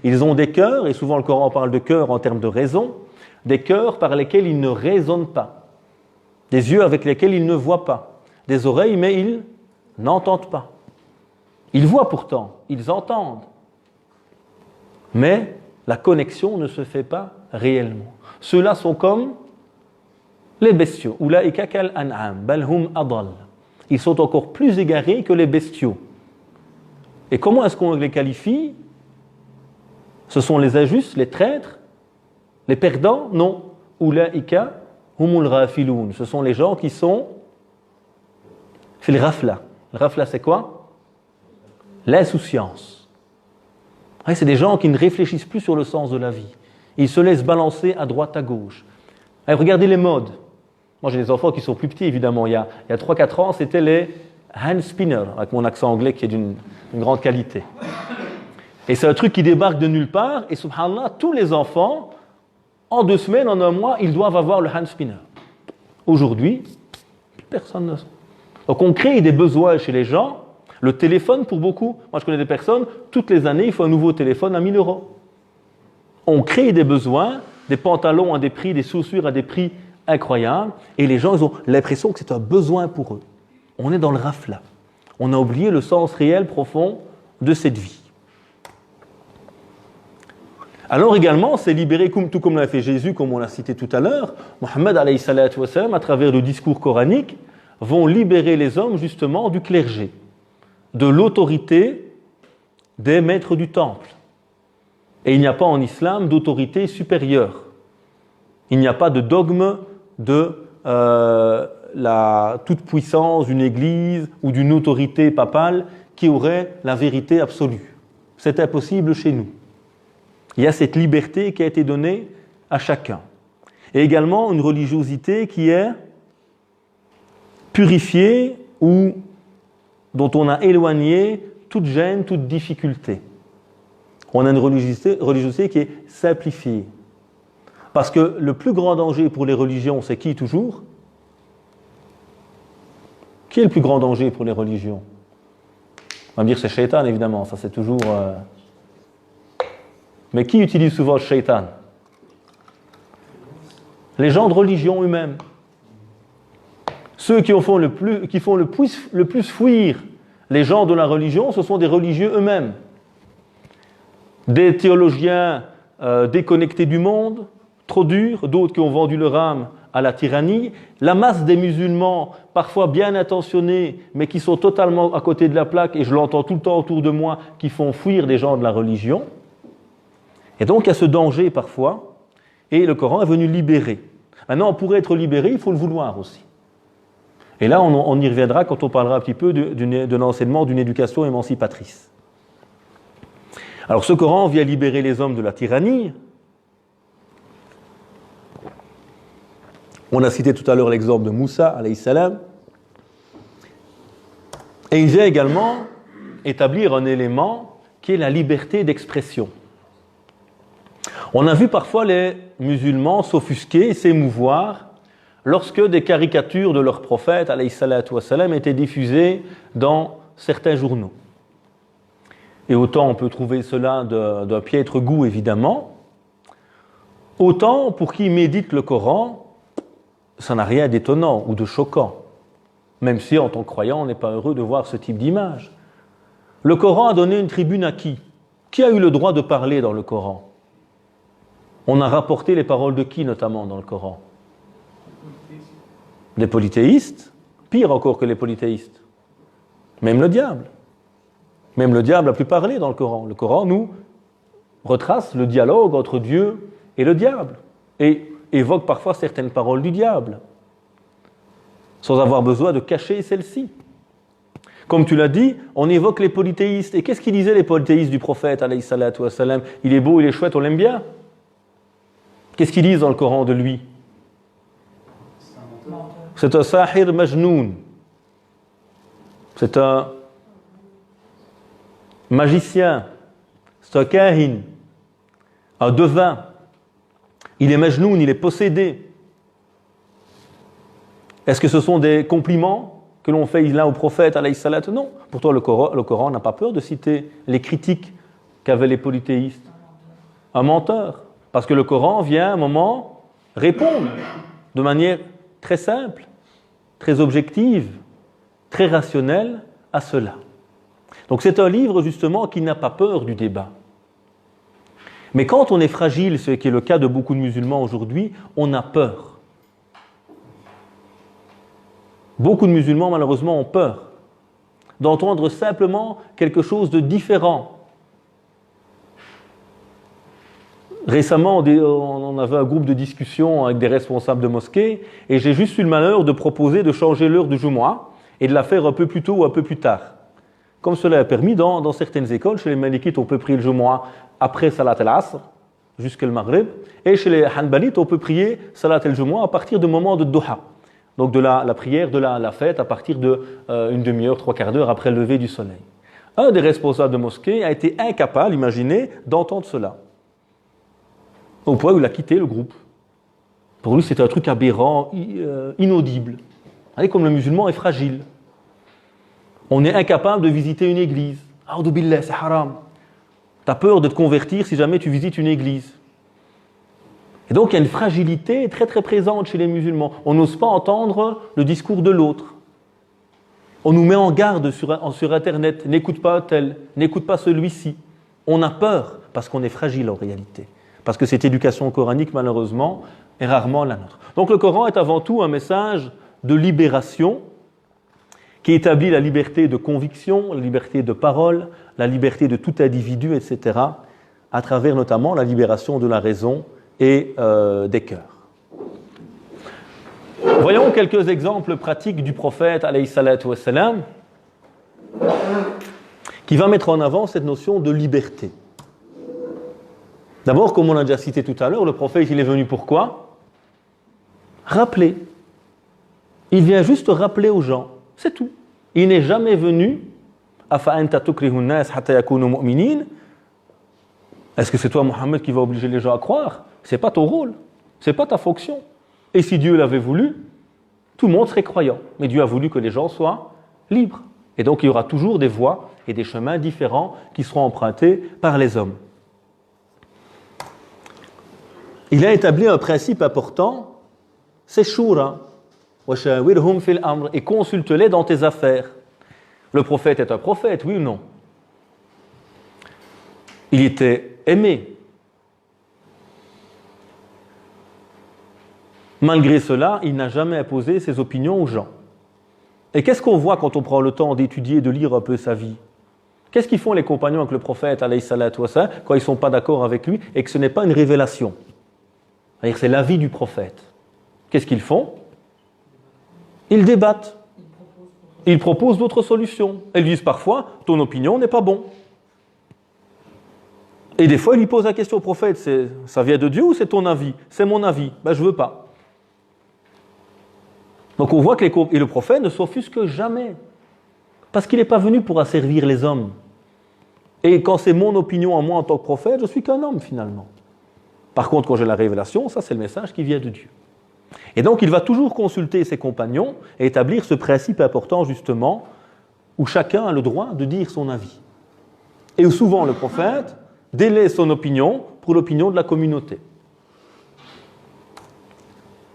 Ils ont des cœurs, et souvent le Coran parle de cœur en termes de raison, des cœurs par lesquels ils ne raisonnent pas, des yeux avec lesquels ils ne voient pas, des oreilles mais ils n'entendent pas. Ils voient pourtant, ils entendent, mais la connexion ne se fait pas réellement. Ceux-là sont comme les bestiaux. Ulaika kal an'am, bal hum adall. Ils sont encore plus égarés que les bestiaux. Et comment est-ce qu'on les qualifie? Ce sont les injustes, les traîtres, les perdants? Non. Ulaika humul ghafiloun. Ce sont les gens qui sont fil rafla. Le rafla, c'est quoi? L'insouciance. C'est des gens qui ne réfléchissent plus sur le sens de la vie. Ils se laissent balancer à droite, à gauche. Regardez les modes. Moi, j'ai des enfants qui sont plus petits, évidemment. Il y a 3-4 ans, c'était les hand spinners, avec mon accent anglais qui est d'une grande qualité. Et c'est un truc qui débarque de nulle part. Et subhanallah, tous les enfants en 2 semaines, en 1 mois, ils doivent avoir le hand spinner. Aujourd'hui, personne ne sait. Donc on crée des besoins chez les gens. Le téléphone pour beaucoup, moi je connais des personnes, toutes les années il faut un nouveau téléphone à 1 000 €. On crée des besoins, des pantalons à des prix, des chaussures à des prix incroyables, et les gens ils ont l'impression que c'est un besoin pour eux. On est dans le rafla. On a oublié le sens réel profond de cette vie. Alors également, c'est libéré, tout comme l'a fait Jésus, comme on l'a cité tout à l'heure, Mohammed alayhi salatu wassalam, à travers le discours coranique, vont libérer les hommes justement du clergé, de l'autorité des maîtres du temple. Et il n'y a pas en islam d'autorité supérieure. Il n'y a pas de dogme de la toute-puissance d'une église ou d'une autorité papale qui aurait la vérité absolue. C'est impossible chez nous. Il y a cette liberté qui a été donnée à chacun. Et également une religiosité qui est purifiée ou dont on a éloigné toute gêne, toute difficulté. On a une religiosité qui est simplifiée. Parce que le plus grand danger pour les religions, c'est qui toujours? Qui est le plus grand danger pour les religions? On va me dire c'est Shaitan, évidemment, ça c'est toujours... Mais qui utilise souvent le Shaitan? Les gens de religion eux-mêmes. Ceux qui font le plus fuir les gens de la religion, ce sont des religieux eux-mêmes. Des théologiens déconnectés du monde, trop durs, d'autres qui ont vendu leur âme à la tyrannie, la masse des musulmans, parfois bien intentionnés, mais qui sont totalement à côté de la plaque, et je l'entends tout le temps autour de moi, qui font fuir des gens de la religion. Et donc il y a ce danger parfois, et le Coran est venu libérer. Maintenant, pour être libéré, il faut le vouloir aussi. Et là, on y reviendra quand on parlera un petit peu de l'enseignement d'une éducation émancipatrice. Alors ce Coran vient libérer les hommes de la tyrannie. On a cité tout à l'heure l'exemple de Moussa, alayhi salam. Et il vient également établir un élément qui est la liberté d'expression. On a vu parfois les musulmans s'offusquer, s'émouvoir lorsque des caricatures de leur prophète, alayhi salatu wassalam, étaient diffusées dans certains journaux. Et autant on peut trouver cela d'un piètre goût, évidemment, autant pour qui médite le Coran, ça n'a rien d'étonnant ou de choquant. Même si, en tant que croyant, on n'est pas heureux de voir ce type d'image. Le Coran a donné une tribune à qui? Qui a eu le droit de parler dans le Coran? On a rapporté les paroles de qui, notamment, dans le Coran? Des polythéistes, pire encore que les polythéistes. Même le diable. Même le diable a pu parler dans le Coran. Le Coran nous retrace le dialogue entre Dieu et le diable et évoque parfois certaines paroles du diable, sans avoir besoin de cacher celles-ci. Comme tu l'as dit, on évoque les polythéistes. Et qu'est-ce qu'ils disaient les polythéistes du prophète, alayhi salatu wassalam? Il est beau, il est chouette, on l'aime bien. Qu'est-ce qu'ils disent dans le Coran de lui? C'est un sahir majnoun. C'est un magicien. C'est un kahin. Un devin. Il est majnoun, il est possédé. Est-ce que ce sont des compliments que l'on fait là au prophète, alayhi salat? Non. Pourtant, le Coran n'a pas peur de citer les critiques qu'avaient les polythéistes. Un menteur. Parce que le Coran vient à un moment répondre de manière très simple, très objective, très rationnelle à cela. Donc c'est un livre justement qui n'a pas peur du débat. Mais quand on est fragile, ce qui est le cas de beaucoup de musulmans aujourd'hui, on a peur. Beaucoup de musulmans malheureusement ont peur d'entendre simplement quelque chose de différent. Récemment, on avait un groupe de discussion avec des responsables de mosquées et j'ai juste eu le malheur de proposer de changer l'heure du Jumu'ah et de la faire un peu plus tôt ou un peu plus tard. Comme cela est permis dans certaines écoles, chez les Malikites, on peut prier le Jumu'ah après Salat al-Asr, jusqu'à le Maghrib, et chez les Hanbalites, on peut prier Salat al-Jumu'ah à partir du moment de Duha, donc de la prière de la fête à partir d'une demi-heure, 3/4 d'heure après le lever du soleil. Un des responsables de mosquée a été incapable, imaginez, d'entendre cela. Au point où il a quitté le groupe. Pour lui, c'est un truc aberrant, inaudible. Vous voyez, comme le musulman est fragile. On est incapable de visiter une église. A'udhu billah, c'est haram. Tu as peur de te convertir si jamais tu visites une église. Et donc, il y a une fragilité très très présente chez les musulmans. On n'ose pas entendre le discours de l'autre. On nous met en garde sur Internet. N'écoute pas tel, n'écoute pas celui-ci. On a peur parce qu'on est fragile en réalité. Parce que cette éducation coranique, malheureusement, est rarement la nôtre. Donc le Coran est avant tout un message de libération qui établit la liberté de conviction, la liberté de parole, la liberté de tout individu, etc., à travers notamment la libération de la raison et des cœurs. Voyons quelques exemples pratiques du prophète, alayhi salatu wassalam, qui va mettre en avant cette notion de liberté. D'abord, comme on a déjà cité tout à l'heure, le prophète, il est venu pourquoi ? Rappeler. Il vient juste rappeler aux gens, c'est tout. Il n'est jamais venu est-ce que c'est toi, Mohammed, qui va obliger les gens à croire ? C'est pas ton rôle, c'est pas ta fonction. Et si Dieu l'avait voulu, tout le monde serait croyant. Mais Dieu a voulu que les gens soient libres. Et donc il y aura toujours des voies et des chemins différents qui seront empruntés par les hommes. Il a établi un principe important, c'est shura. Et consulte-les dans tes affaires. Le prophète est un prophète, oui ou non ? Il était aimé. Malgré cela, il n'a jamais imposé ses opinions aux gens. Et qu'est-ce qu'on voit quand on prend le temps d'étudier et de lire un peu sa vie ? Qu'est-ce qu'ils font les compagnons avec le prophète, alayhi salatu wassalam, quand ils ne sont pas d'accord avec lui et que ce n'est pas une révélation ? C'est-à-dire que c'est l'avis du prophète. Qu'est-ce qu'ils font ? Ils débattent. Ils proposent d'autres solutions. Ils disent parfois, ton opinion n'est pas bon. Et des fois, ils lui posent la question au prophète, ça vient de Dieu ou c'est ton avis ? C'est mon avis. Ben, je ne veux pas. Donc on voit que le prophète ne s'offusque jamais. Parce qu'il n'est pas venu pour asservir les hommes. Et quand c'est mon opinion à moi en tant que prophète, je suis qu'un homme finalement. Par contre, quand j'ai la révélation, ça c'est le message qui vient de Dieu. Et donc il va toujours consulter ses compagnons et établir ce principe important justement où chacun a le droit de dire son avis. Et où souvent le prophète délaisse son opinion pour l'opinion de la communauté.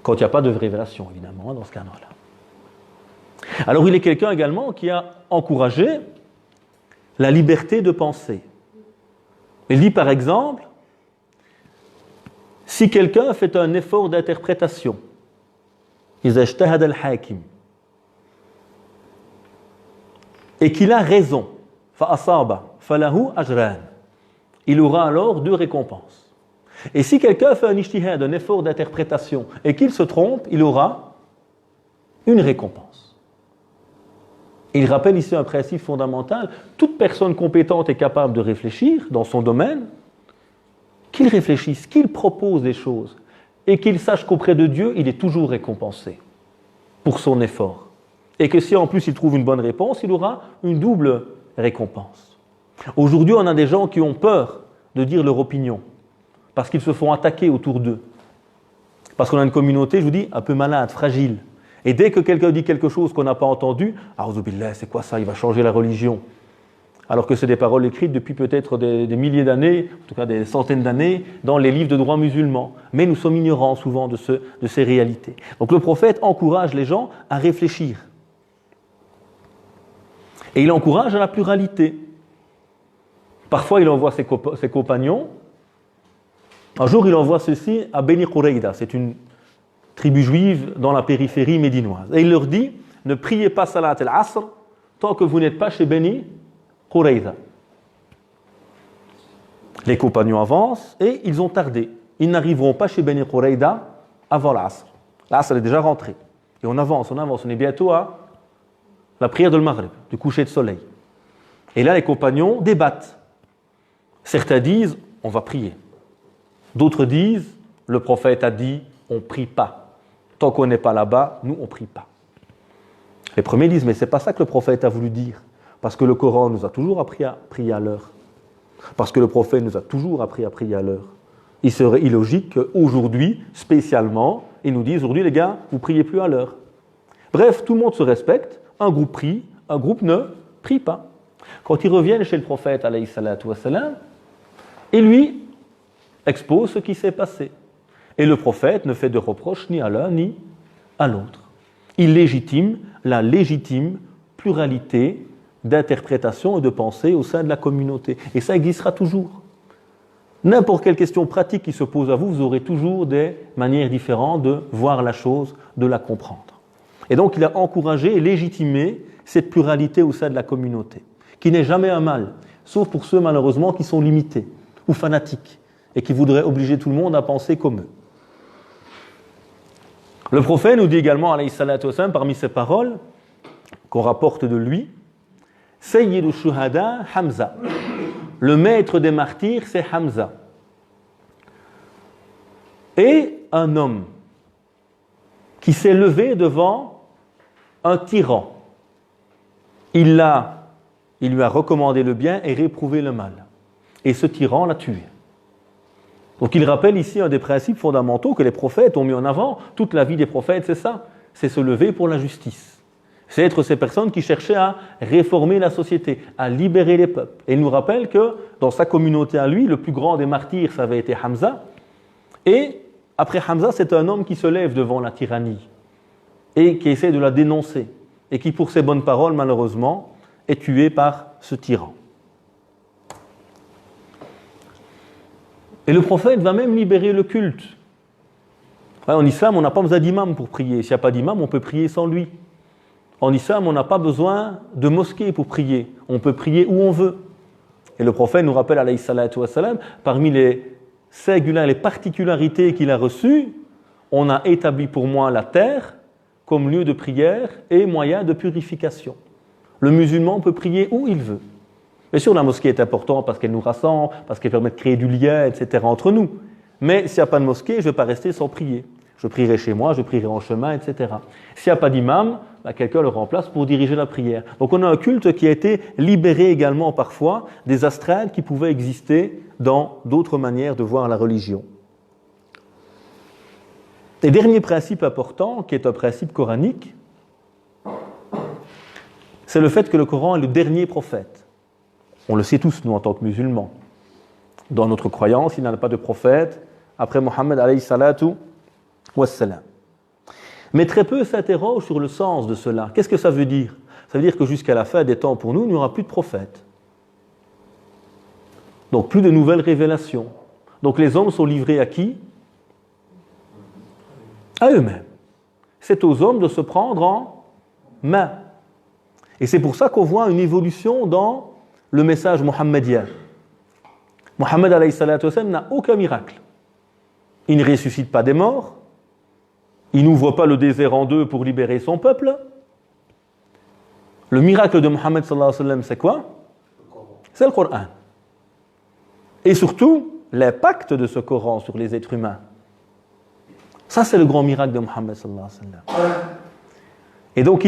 Quand il n'y a pas de révélation, évidemment, dans ce cadre-là. Alors il est quelqu'un également qui a encouragé la liberté de penser. Il dit par exemple, si quelqu'un fait un effort d'interprétation, إذا اجتهد الحاكم, et qu'il a raison, فأصاب فله أجران, il aura alors 2 récompenses. Et si quelqu'un fait un ijtihad, un effort d'interprétation, et qu'il se trompe, il aura une récompense. Il rappelle ici un principe fondamental, toute personne compétente et capable de réfléchir dans son domaine, qu'il réfléchisse, qu'il propose des choses, et qu'il sache qu'auprès de Dieu, il est toujours récompensé pour son effort. Et que si en plus il trouve une bonne réponse, il aura une double récompense. Aujourd'hui, on a des gens qui ont peur de dire leur opinion, parce qu'ils se font attaquer autour d'eux. Parce qu'on a une communauté, je vous dis, un peu malade, fragile. Et dès que quelqu'un dit quelque chose qu'on n'a pas entendu, « A'udhu billah, c'est quoi ça ? Il va changer la religion. » Alors que c'est des paroles écrites depuis peut-être des milliers d'années, en tout cas des centaines d'années, dans les livres de droit musulman. Mais nous sommes ignorants souvent de ces réalités. Donc le prophète encourage les gens à réfléchir. Et il encourage à la pluralité. Parfois, il envoie ses compagnons. Un jour, il envoie ceux-ci à Beni Qurayda. C'est une tribu juive dans la périphérie médinoise. Et il leur dit, ne priez pas Salat al-Asr tant que vous n'êtes pas chez Beni Qurayda. Les compagnons avancent et ils ont tardé. Ils n'arriveront pas chez Beni Qurayda avant l'Asr. L'Asr est déjà rentré. Et on avance. On est bientôt à la prière de Maghrib, du coucher de soleil. Et là, les compagnons débattent. Certains disent, on va prier. D'autres disent, le prophète a dit, on ne prie pas. Tant qu'on n'est pas là-bas, nous, on ne prie pas. Les premiers disent, mais ce n'est pas ça que le prophète a voulu dire. Parce que le Coran nous a toujours appris à prier à l'heure. Parce que le prophète nous a toujours appris à prier à l'heure. Il serait illogique qu'aujourd'hui, spécialement, il nous dit aujourd'hui, les gars, vous priez plus à l'heure. Bref, tout le monde se respecte, un groupe prie, un groupe ne prie pas. Quand ils reviennent chez le prophète, alayhi salatu wassalam, il lui expose ce qui s'est passé. Et le prophète ne fait de reproches ni à l'un ni à l'autre. Il légitime la légitime pluralité d'interprétation et de pensée au sein de la communauté. Et ça existera toujours. N'importe quelle question pratique qui se pose à vous, vous aurez toujours des manières différentes de voir la chose, de la comprendre. Et donc il a encouragé et légitimé cette pluralité au sein de la communauté, qui n'est jamais un mal, sauf pour ceux malheureusement qui sont limités ou fanatiques et qui voudraient obliger tout le monde à penser comme eux. Le prophète nous dit également, alayhi salatu wassalam, parmi ses paroles qu'on rapporte de lui, Sayyidu Shuhada Hamza. Le maître des martyrs, c'est Hamza. Et un homme qui s'est levé devant un tyran. Il lui a recommandé le bien et réprouvé le mal. Et ce tyran l'a tué. Donc il rappelle ici un des principes fondamentaux que les prophètes ont mis en avant. Toute la vie des prophètes, c'est ça. C'est se lever pour la justice. C'est être ces personnes qui cherchaient à réformer la société, à libérer les peuples. Et il nous rappelle que dans sa communauté à lui, le plus grand des martyrs, ça avait été Hamza. Et après Hamza, c'est un homme qui se lève devant la tyrannie et qui essaie de la dénoncer. Et qui, pour ses bonnes paroles, malheureusement, est tué par ce tyran. Et le prophète va même libérer le culte. En islam, on n'a pas besoin d'imam pour prier. S'il n'y a pas d'imam, on peut prier sans lui. En islam, on n'a pas besoin de mosquée pour prier. On peut prier où on veut. Et le prophète nous rappelle, alayhi salatu wassalam, parmi les singuliers, les particularités qu'il a reçues, on a établi pour moi la terre comme lieu de prière et moyen de purification. Le musulman peut prier où il veut. Bien sûr, la mosquée est importante parce qu'elle nous rassemble, parce qu'elle permet de créer du lien, etc. entre nous. Mais s'il n'y a pas de mosquée, je ne vais pas rester sans prier. Je prierai chez moi, je prierai en chemin, etc. S'il n'y a pas d'imam, quelqu'un le remplace pour diriger la prière. Donc on a un culte qui a été libéré également parfois des astreintes qui pouvaient exister dans d'autres manières de voir la religion. Et dernier principe important, qui est un principe coranique, c'est le fait que le Coran est le dernier prophète. On le sait tous, nous, en tant que musulmans. Dans notre croyance, il n'y a pas de prophète après Mohammed alayhi salatu wassalam. Mais très peu s'interrogent sur le sens de cela. Qu'est-ce que ça veut dire ? Ça veut dire que jusqu'à la fin des temps pour nous, il n'y aura plus de prophètes. Donc plus de nouvelles révélations. Donc les hommes sont livrés à qui ? À eux-mêmes. C'est aux hommes de se prendre en main. Et c'est pour ça qu'on voit une évolution dans le message mohammedien. Mohammed alayhi salatu wassalam n'a aucun miracle. Il ne ressuscite pas des morts. Il n'ouvre pas le désert en deux pour libérer son peuple. Le miracle de Mohammed sallallahu alayhi wa sallam, c'est quoi ? C'est le Coran. Et surtout, l'impact de ce Coran sur les êtres humains. Ça, c'est le grand miracle de Mohammed sallallahu alayhi wa sallam. Et donc,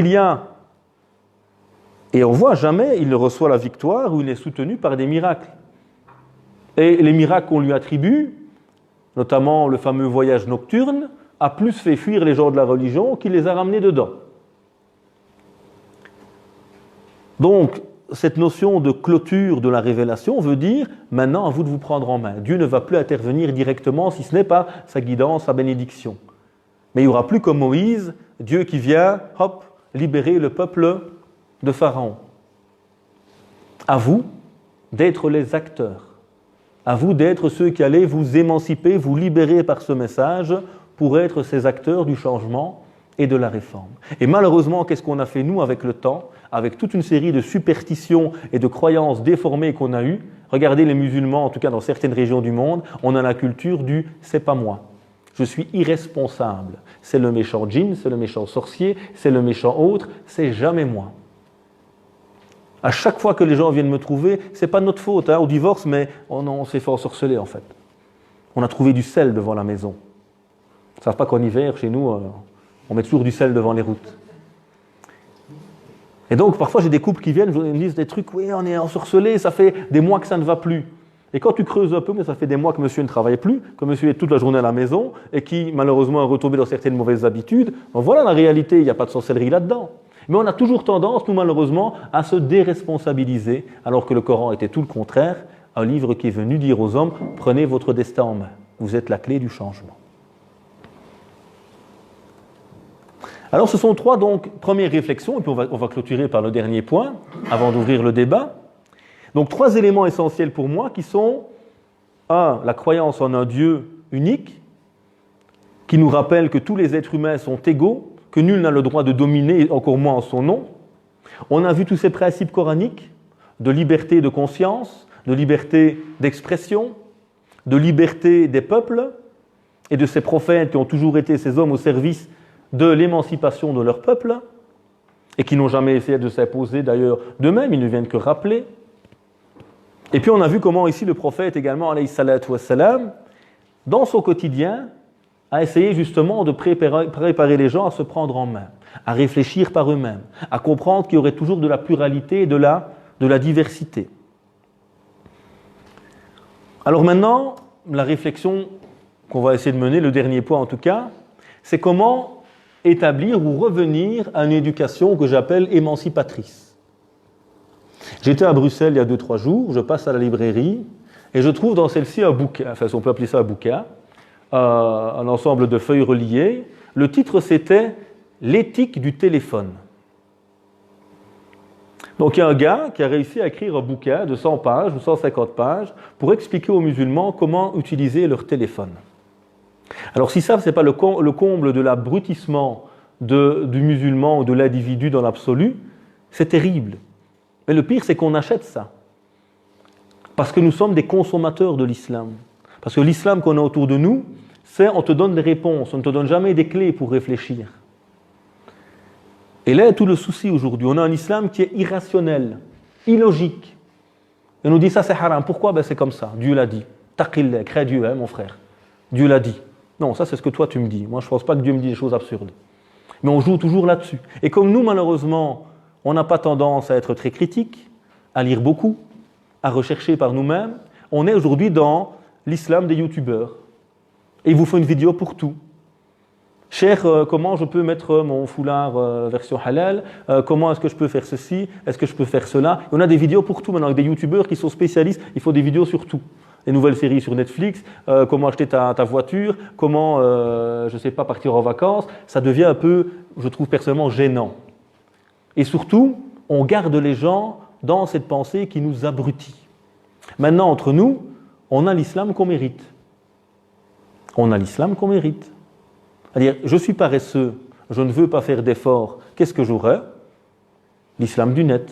et on voit jamais, il ne reçoit la victoire ou il est soutenu par des miracles. Et les miracles qu'on lui attribue, notamment le fameux voyage nocturne, a plus fait fuir les gens de la religion qu'il les a ramenés dedans. Donc, cette notion de clôture de la révélation veut dire, maintenant à vous de vous prendre en main. Dieu ne va plus intervenir directement, si ce n'est par sa guidance, sa bénédiction. Mais il n'y aura plus comme Moïse, Dieu qui vient, hop, libérer le peuple de Pharaon. À vous d'être les acteurs. À vous d'être ceux qui allez vous émanciper, vous libérer par ce message pour être ces acteurs du changement et de la réforme. Et malheureusement, qu'est-ce qu'on a fait nous avec le temps, avec toute une série de superstitions et de croyances déformées qu'on a eues? Regardez les musulmans, en tout cas dans certaines régions du monde, on a la culture du « c'est pas moi ». Je suis irresponsable. C'est le méchant djinn, c'est le méchant sorcier, c'est le méchant autre, c'est jamais moi. À chaque fois que les gens viennent me trouver, c'est pas notre faute, au divorce, mais on s'est fait ensorceler en fait. On a trouvé du sel devant la maison. Ils ne savent pas qu'en hiver, chez nous, on met toujours du sel devant les routes. Et donc, parfois, j'ai des couples qui viennent, ils me disent des trucs, oui, on est ensorcelés, ça fait des mois que ça ne va plus. Et quand tu creuses un peu, mais ça fait des mois que monsieur ne travaille plus, que monsieur est toute la journée à la maison et qui malheureusement est retombé dans certaines mauvaises habitudes, ben voilà la réalité, il n'y a pas de sorcellerie là-dedans. Mais on a toujours tendance, nous malheureusement, à se déresponsabiliser, alors que le Coran était tout le contraire, un livre qui est venu dire aux hommes, prenez votre destin en main, vous êtes la clé du changement. Alors ce sont trois donc premières réflexions, et puis on va clôturer par le dernier point, avant d'ouvrir le débat. Donc trois éléments essentiels pour moi qui sont, un, la croyance en un Dieu unique, qui nous rappelle que tous les êtres humains sont égaux, que nul n'a le droit de dominer, encore moins en son nom. On a vu tous ces principes coraniques de liberté de conscience, de liberté d'expression, de liberté des peuples et de ces prophètes qui ont toujours été ces hommes au service de l'émancipation de leur peuple et qui n'ont jamais essayé de s'imposer d'ailleurs d'eux-mêmes, ils ne viennent que rappeler. Et puis on a vu comment ici le prophète également, alayhi salatu wassalam, dans son quotidien, a essayé justement de préparer les gens à se prendre en main, à réfléchir par eux-mêmes, à comprendre qu'il y aurait toujours de la pluralité et de la diversité. Alors maintenant, la réflexion qu'on va essayer de mener, le dernier point en tout cas, c'est comment établir ou revenir à une éducation que j'appelle émancipatrice. J'étais à Bruxelles il y a 2-3 jours, je passe à la librairie et je trouve dans celle-ci un bouquin, enfin si on peut appeler ça un bouquin, un ensemble de feuilles reliées. Le titre c'était « L'éthique du téléphone ». Donc il y a un gars qui a réussi à écrire un bouquin de 100 pages ou 150 pages pour expliquer aux musulmans comment utiliser leur téléphone. Alors si ça, ce n'est pas le comble de l'abrutissement du musulman ou de l'individu dans l'absolu, c'est terrible. Mais le pire, c'est qu'on achète ça. Parce que nous sommes des consommateurs de l'islam. Parce que l'islam qu'on a autour de nous, c'est on te donne des réponses, on ne te donne jamais des clés pour réfléchir. Et là est tout le souci aujourd'hui. On a un islam qui est irrationnel, illogique. Et on nous dit ça c'est haram. Pourquoi? Ben, c'est comme ça. Dieu l'a dit. Taqillah, crains Dieu, hein, mon frère. Dieu l'a dit. Non, ça c'est ce que toi tu me dis. Moi je ne pense pas que Dieu me dit des choses absurdes. Mais on joue toujours là-dessus. Et comme nous malheureusement, on n'a pas tendance à être très critique, à lire beaucoup, à rechercher par nous-mêmes, on est aujourd'hui dans l'islam des youtubeurs. Et il vous faut une vidéo pour tout. Cher, comment je peux mettre mon foulard version halal? Comment est-ce que je peux faire ceci? Est-ce que je peux faire cela? Et on a des vidéos pour tout maintenant, avec des youtubeurs qui sont spécialistes, il faut des vidéos sur tout. Les nouvelles séries sur Netflix, comment acheter ta voiture, comment, je ne sais pas, partir en vacances, ça devient un peu, je trouve personnellement, gênant. Et surtout, on garde les gens dans cette pensée qui nous abrutit. Maintenant, entre nous, on a l'islam qu'on mérite. On a l'islam qu'on mérite. C'est-à-dire, je suis paresseux, je ne veux pas faire d'efforts, qu'est-ce que j'aurai? L'islam du net.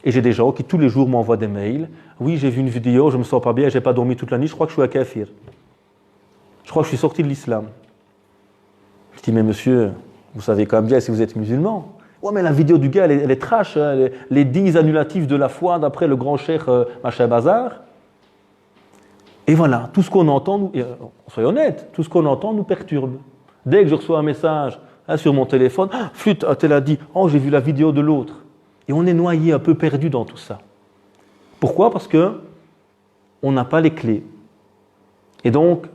Et j'ai des gens qui tous les jours m'envoient des mails. Oui, j'ai vu une vidéo, je ne me sens pas bien, je n'ai pas dormi toute la nuit, je crois que je suis un kafir. Je crois que je suis sorti de l'islam. Je dis, mais monsieur, vous savez quand même bien si vous êtes musulman. Ouais, mais la vidéo du gars, elle est trash, hein, les 10 annulatifs de la foi d'après le grand cheikh machin bazar. Et voilà, tout ce qu'on entend, nous, soyons honnêtes, tout ce qu'on entend nous perturbe. Dès que je reçois un message sur mon téléphone, flûte, tel a dit, oh j'ai vu la vidéo de l'autre. Et on est noyé, un peu perdu dans tout ça. Pourquoi? Parce que on n'a pas les clés. Et donc,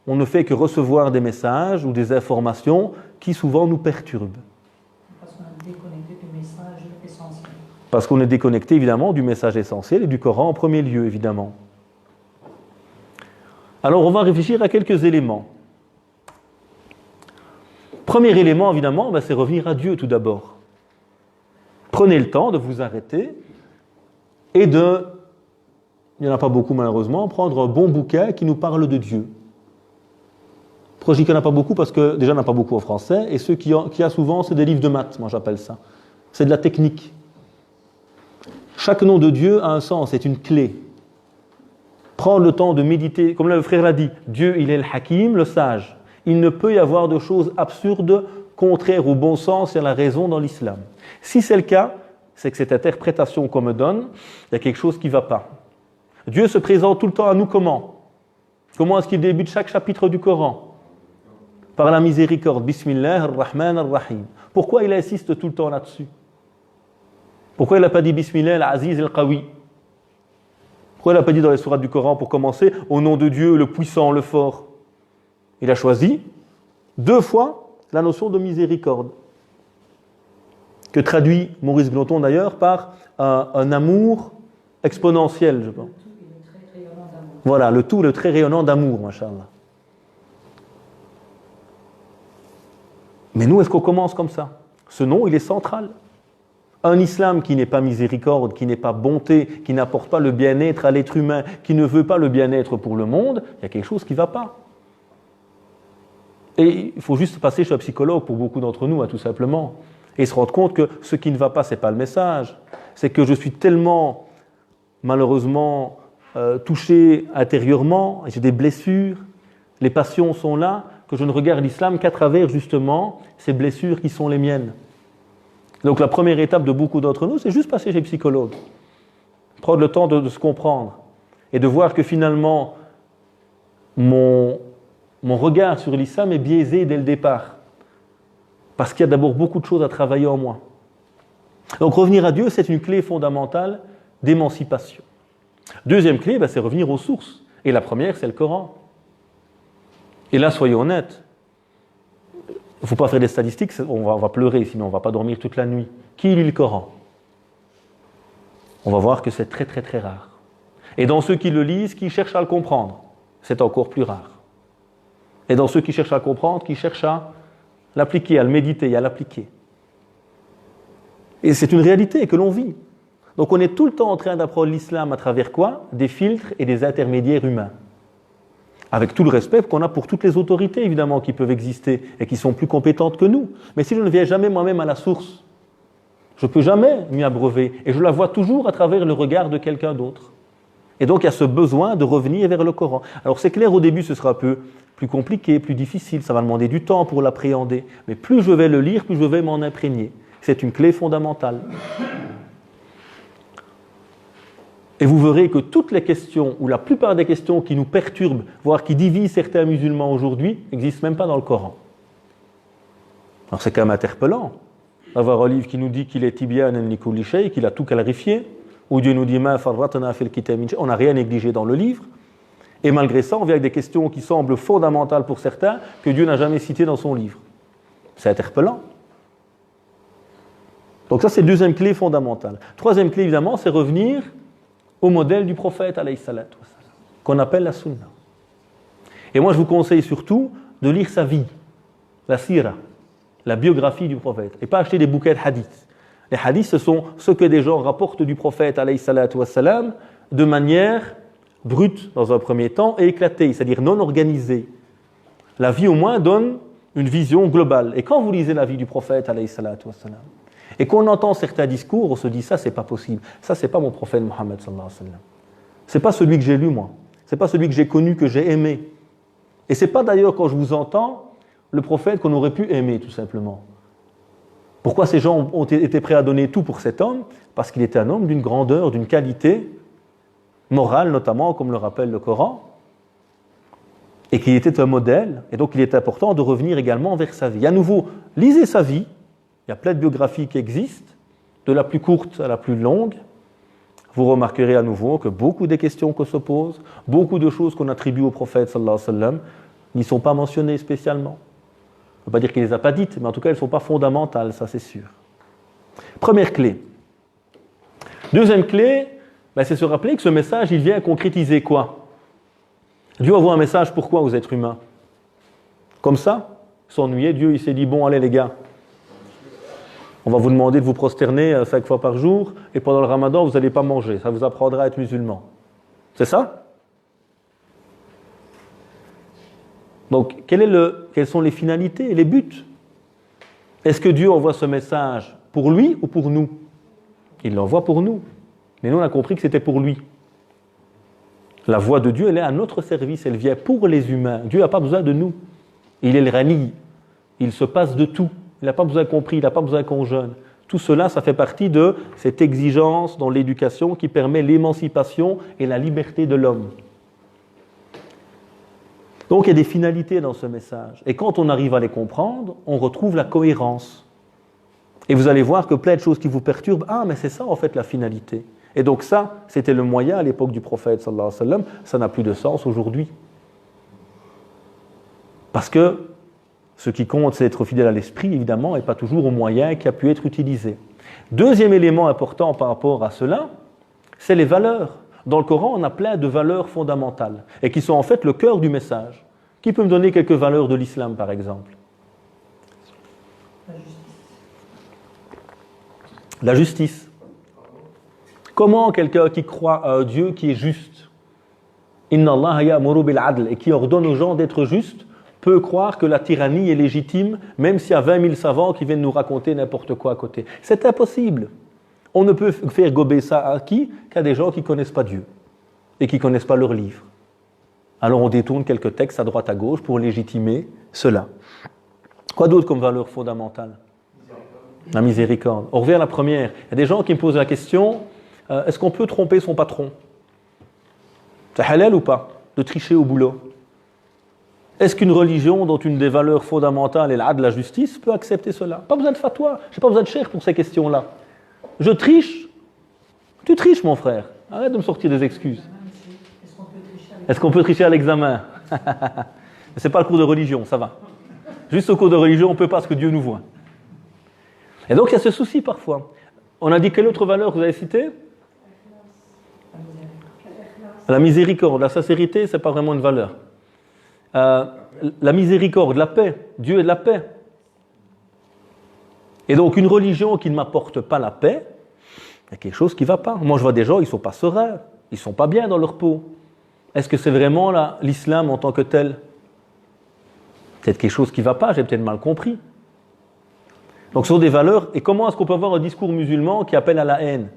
on ne fait que recevoir des messages ou des informations qui souvent nous perturbent. Parce qu'on est déconnecté du message essentiel. Parce qu'on est déconnecté évidemment du message essentiel et du Coran en premier lieu, évidemment. Alors on va réfléchir à quelques éléments. Premier élément, évidemment, c'est revenir à Dieu tout d'abord. Prenez le temps de vous arrêter et il n'y en a pas beaucoup malheureusement, prendre un bon bouquin qui nous parle de Dieu. Pourquoi je dis qu'il n'y en a pas beaucoup? Parce que déjà il n'y en a pas beaucoup en français, et ceux qui y a souvent, c'est des livres de maths, moi j'appelle ça. C'est de la technique. Chaque nom de Dieu a un sens, c'est une clé. Prendre le temps de méditer, comme le frère l'a dit, Dieu il est le hakim, le sage. Il ne peut y avoir de choses absurdes, contraires au bon sens et à la raison dans l'islam. Si c'est le cas, c'est que cette interprétation qu'on me donne, il y a quelque chose qui ne va pas. Dieu se présente tout le temps à nous comment? Comment est-ce qu'il débute chaque chapitre du Coran? Par la miséricorde. Bismillah ar-Rahman ar-Rahim. Pourquoi il insiste tout le temps là-dessus? Pourquoi il n'a pas dit Bismillah al-Aziz al-Qawi? Pourquoi il n'a pas dit dans les sourates du Coran, pour commencer, au nom de Dieu, le puissant, le fort? Il a choisi 2 fois la notion de miséricorde, que traduit Maurice Glonton d'ailleurs par un amour exponentiel, je pense. Voilà, le tout, le très rayonnant d'amour, machallah. Mais nous, est-ce qu'on commence comme ça? Ce nom, il est central. Un islam qui n'est pas miséricorde, qui n'est pas bonté, qui n'apporte pas le bien-être à l'être humain, qui ne veut pas le bien-être pour le monde, il y a quelque chose qui ne va pas. Et il faut juste passer chez un psychologue pour beaucoup d'entre nous, tout simplement, et se rendre compte que ce qui ne va pas, ce n'est pas le message. C'est que je suis tellement, malheureusement, touché intérieurement, j'ai des blessures, les passions sont là, que je ne regarde l'islam qu'à travers justement ces blessures qui sont les miennes. Donc la première étape de beaucoup d'entre nous, c'est juste passer chez le psychologue, prendre le temps de se comprendre et de voir que finalement mon regard sur l'islam est biaisé dès le départ, parce qu'il y a d'abord beaucoup de choses à travailler en moi. Donc revenir à Dieu, c'est une clé fondamentale d'émancipation. Deuxième clé, c'est revenir aux sources. Et la première, c'est le Coran. Et là, soyons honnêtes, il ne faut pas faire des statistiques, on va pleurer, sinon on ne va pas dormir toute la nuit. Qui lit le Coran? On va voir que c'est très très très rare. Et dans ceux qui le lisent, qui cherchent à le comprendre, c'est encore plus rare. Et dans ceux qui cherchent à le comprendre, qui cherchent à l'appliquer, à le méditer, à l'appliquer. Et c'est une réalité que l'on vit. Donc on est tout le temps en train d'apprendre l'islam à travers quoi? Des filtres et des intermédiaires humains. Avec tout le respect qu'on a pour toutes les autorités, évidemment, qui peuvent exister et qui sont plus compétentes que nous. Mais si je ne viens jamais moi-même à la source, je ne peux jamais m'y abreuver. Et je la vois toujours à travers le regard de quelqu'un d'autre. Et donc il y a ce besoin de revenir vers le Coran. Alors c'est clair, au début ce sera un peu plus compliqué, plus difficile, ça va demander du temps pour l'appréhender. Mais plus je vais le lire, plus je vais m'en imprégner. C'est une clé fondamentale. Et vous verrez que toutes les questions, ou la plupart des questions qui nous perturbent, voire qui divisent certains musulmans aujourd'hui, n'existent même pas dans le Coran. Alors c'est quand même interpellant d'avoir un livre qui nous dit qu'il est tibyan li kulli shay, qu'il a tout clarifié, où Dieu nous dit ma farratna fil kitab min shay, on n'a rien négligé dans le livre, et malgré ça on vient avec des questions qui semblent fondamentales pour certains, que Dieu n'a jamais citées dans son livre. C'est interpellant. Donc ça c'est la deuxième clé fondamentale. Troisième clé évidemment, c'est revenir au modèle du prophète, alayhi salatu wa salam, qu'on appelle la sunna. Et moi je vous conseille surtout de lire sa vie, la sira, la biographie du prophète, et pas acheter des bouquets de hadiths. Les hadiths, ce sont ce que des gens rapportent du prophète, alayhi salatu wa salam, de manière brute dans un premier temps et éclatée, c'est-à-dire non organisée. La vie au moins donne une vision globale. Et quand vous lisez la vie du prophète, alayhi salatu wa salam, et qu'on entend certains discours, on se dit ça c'est pas possible, ça c'est pas mon prophète Mohammed sallallahu alayhi wa sallam. C'est pas celui que j'ai lu moi, c'est pas celui que j'ai connu, que j'ai aimé. Et c'est pas d'ailleurs quand je vous entends le prophète qu'on aurait pu aimer tout simplement. Pourquoi ces gens ont été prêts à donner tout pour cet homme? Parce qu'il était un homme d'une grandeur, d'une qualité morale notamment, comme le rappelle le Coran, et qu'il était un modèle, et donc il est important de revenir également vers sa vie. À nouveau, lisez sa vie. Il y a plein de biographies qui existent, de la plus courte à la plus longue. Vous remarquerez à nouveau que beaucoup des questions qu'on se pose, beaucoup de choses qu'on attribue au prophète sallallahu alayhi wa sallam, n'y sont pas mentionnées spécialement. On ne peut pas dire qu'il ne les a pas dites, mais en tout cas elles ne sont pas fondamentales, ça c'est sûr. Première clé. Deuxième clé, c'est se rappeler que ce message, il vient concrétiser quoi? Dieu envoie un message pourquoi aux êtres humains? Comme ça, s'ennuyer, Dieu il s'est dit, bon allez les gars, on va vous demander de vous prosterner 5 fois par jour, et pendant le ramadan, vous n'allez pas manger. Ça vous apprendra à être musulman. C'est ça? Donc, quelles sont les finalités et les buts? Est-ce que Dieu envoie ce message pour lui ou pour nous? Il l'envoie pour nous. Mais nous, on a compris que c'était pour lui. La voix de Dieu, elle est à notre service. Elle vient pour les humains. Dieu n'a pas besoin de nous. Il est le Rani. Il se passe de tout. Il n'a pas besoin qu'on prie, il n'a pas besoin qu'on jeûne. Tout cela, ça fait partie de cette exigence dans l'éducation qui permet l'émancipation et la liberté de l'homme. Donc il y a des finalités dans ce message. Et quand on arrive à les comprendre, on retrouve la cohérence. Et vous allez voir que plein de choses qui vous perturbent, mais c'est ça en fait la finalité. Et donc ça, c'était le moyen à l'époque du prophète sallallahu alayhi wa sallam, ça n'a plus de sens aujourd'hui. Parce que ce qui compte, c'est être fidèle à l'esprit, évidemment, et pas toujours au moyen qui a pu être utilisé. Deuxième élément important par rapport à cela, c'est les valeurs. Dans le Coran, on a plein de valeurs fondamentales, et qui sont en fait le cœur du message. Qui peut me donner quelques valeurs de l'islam, par exemple? La justice. La justice. Comment quelqu'un qui croit à un Dieu qui est juste, Inna Allah ya'muru bil adl, et qui ordonne aux gens d'être justes, peut croire que la tyrannie est légitime, même s'il y a 20 000 savants qui viennent nous raconter n'importe quoi à côté? C'est impossible. On ne peut faire gober ça à qui? Qu'à des gens qui ne connaissent pas Dieu et qui ne connaissent pas leurs livres. Alors on détourne quelques textes à droite à gauche pour légitimer cela. Quoi d'autre comme valeur fondamentale? La miséricorde. On revient à la première. Il y a des gens qui me posent la question, est-ce qu'on peut tromper son patron? C'est halal ou pas de tricher au boulot? Est-ce qu'une religion dont une des valeurs fondamentales est l'adl, la justice, peut accepter cela? Pas besoin de fatwa, je n'ai pas besoin de cheikh pour ces questions-là. Je triche? Tu triches, mon frère. Arrête de me sortir des excuses. Est-ce qu'on peut tricher à l'examen? Ce n'est pas le cours de religion, ça va. Juste au cours de religion, on ne peut pas parce que Dieu nous voit. Et donc il y a ce souci parfois. On a dit quelle autre valeur vous avez citée? La miséricorde, la sincérité, ce n'est pas vraiment une valeur. La miséricorde, la paix. Dieu est de la paix. Et donc une religion qui ne m'apporte pas la paix, il y a quelque chose qui ne va pas. Moi je vois des gens, ils ne sont pas sereins, ils ne sont pas bien dans leur peau. Est-ce que c'est vraiment l'islam en tant que tel? Peut-être quelque chose qui ne va pas, j'ai peut-être mal compris. Donc ce sont des valeurs. Et comment est-ce qu'on peut avoir un discours musulman qui appelle à la haine?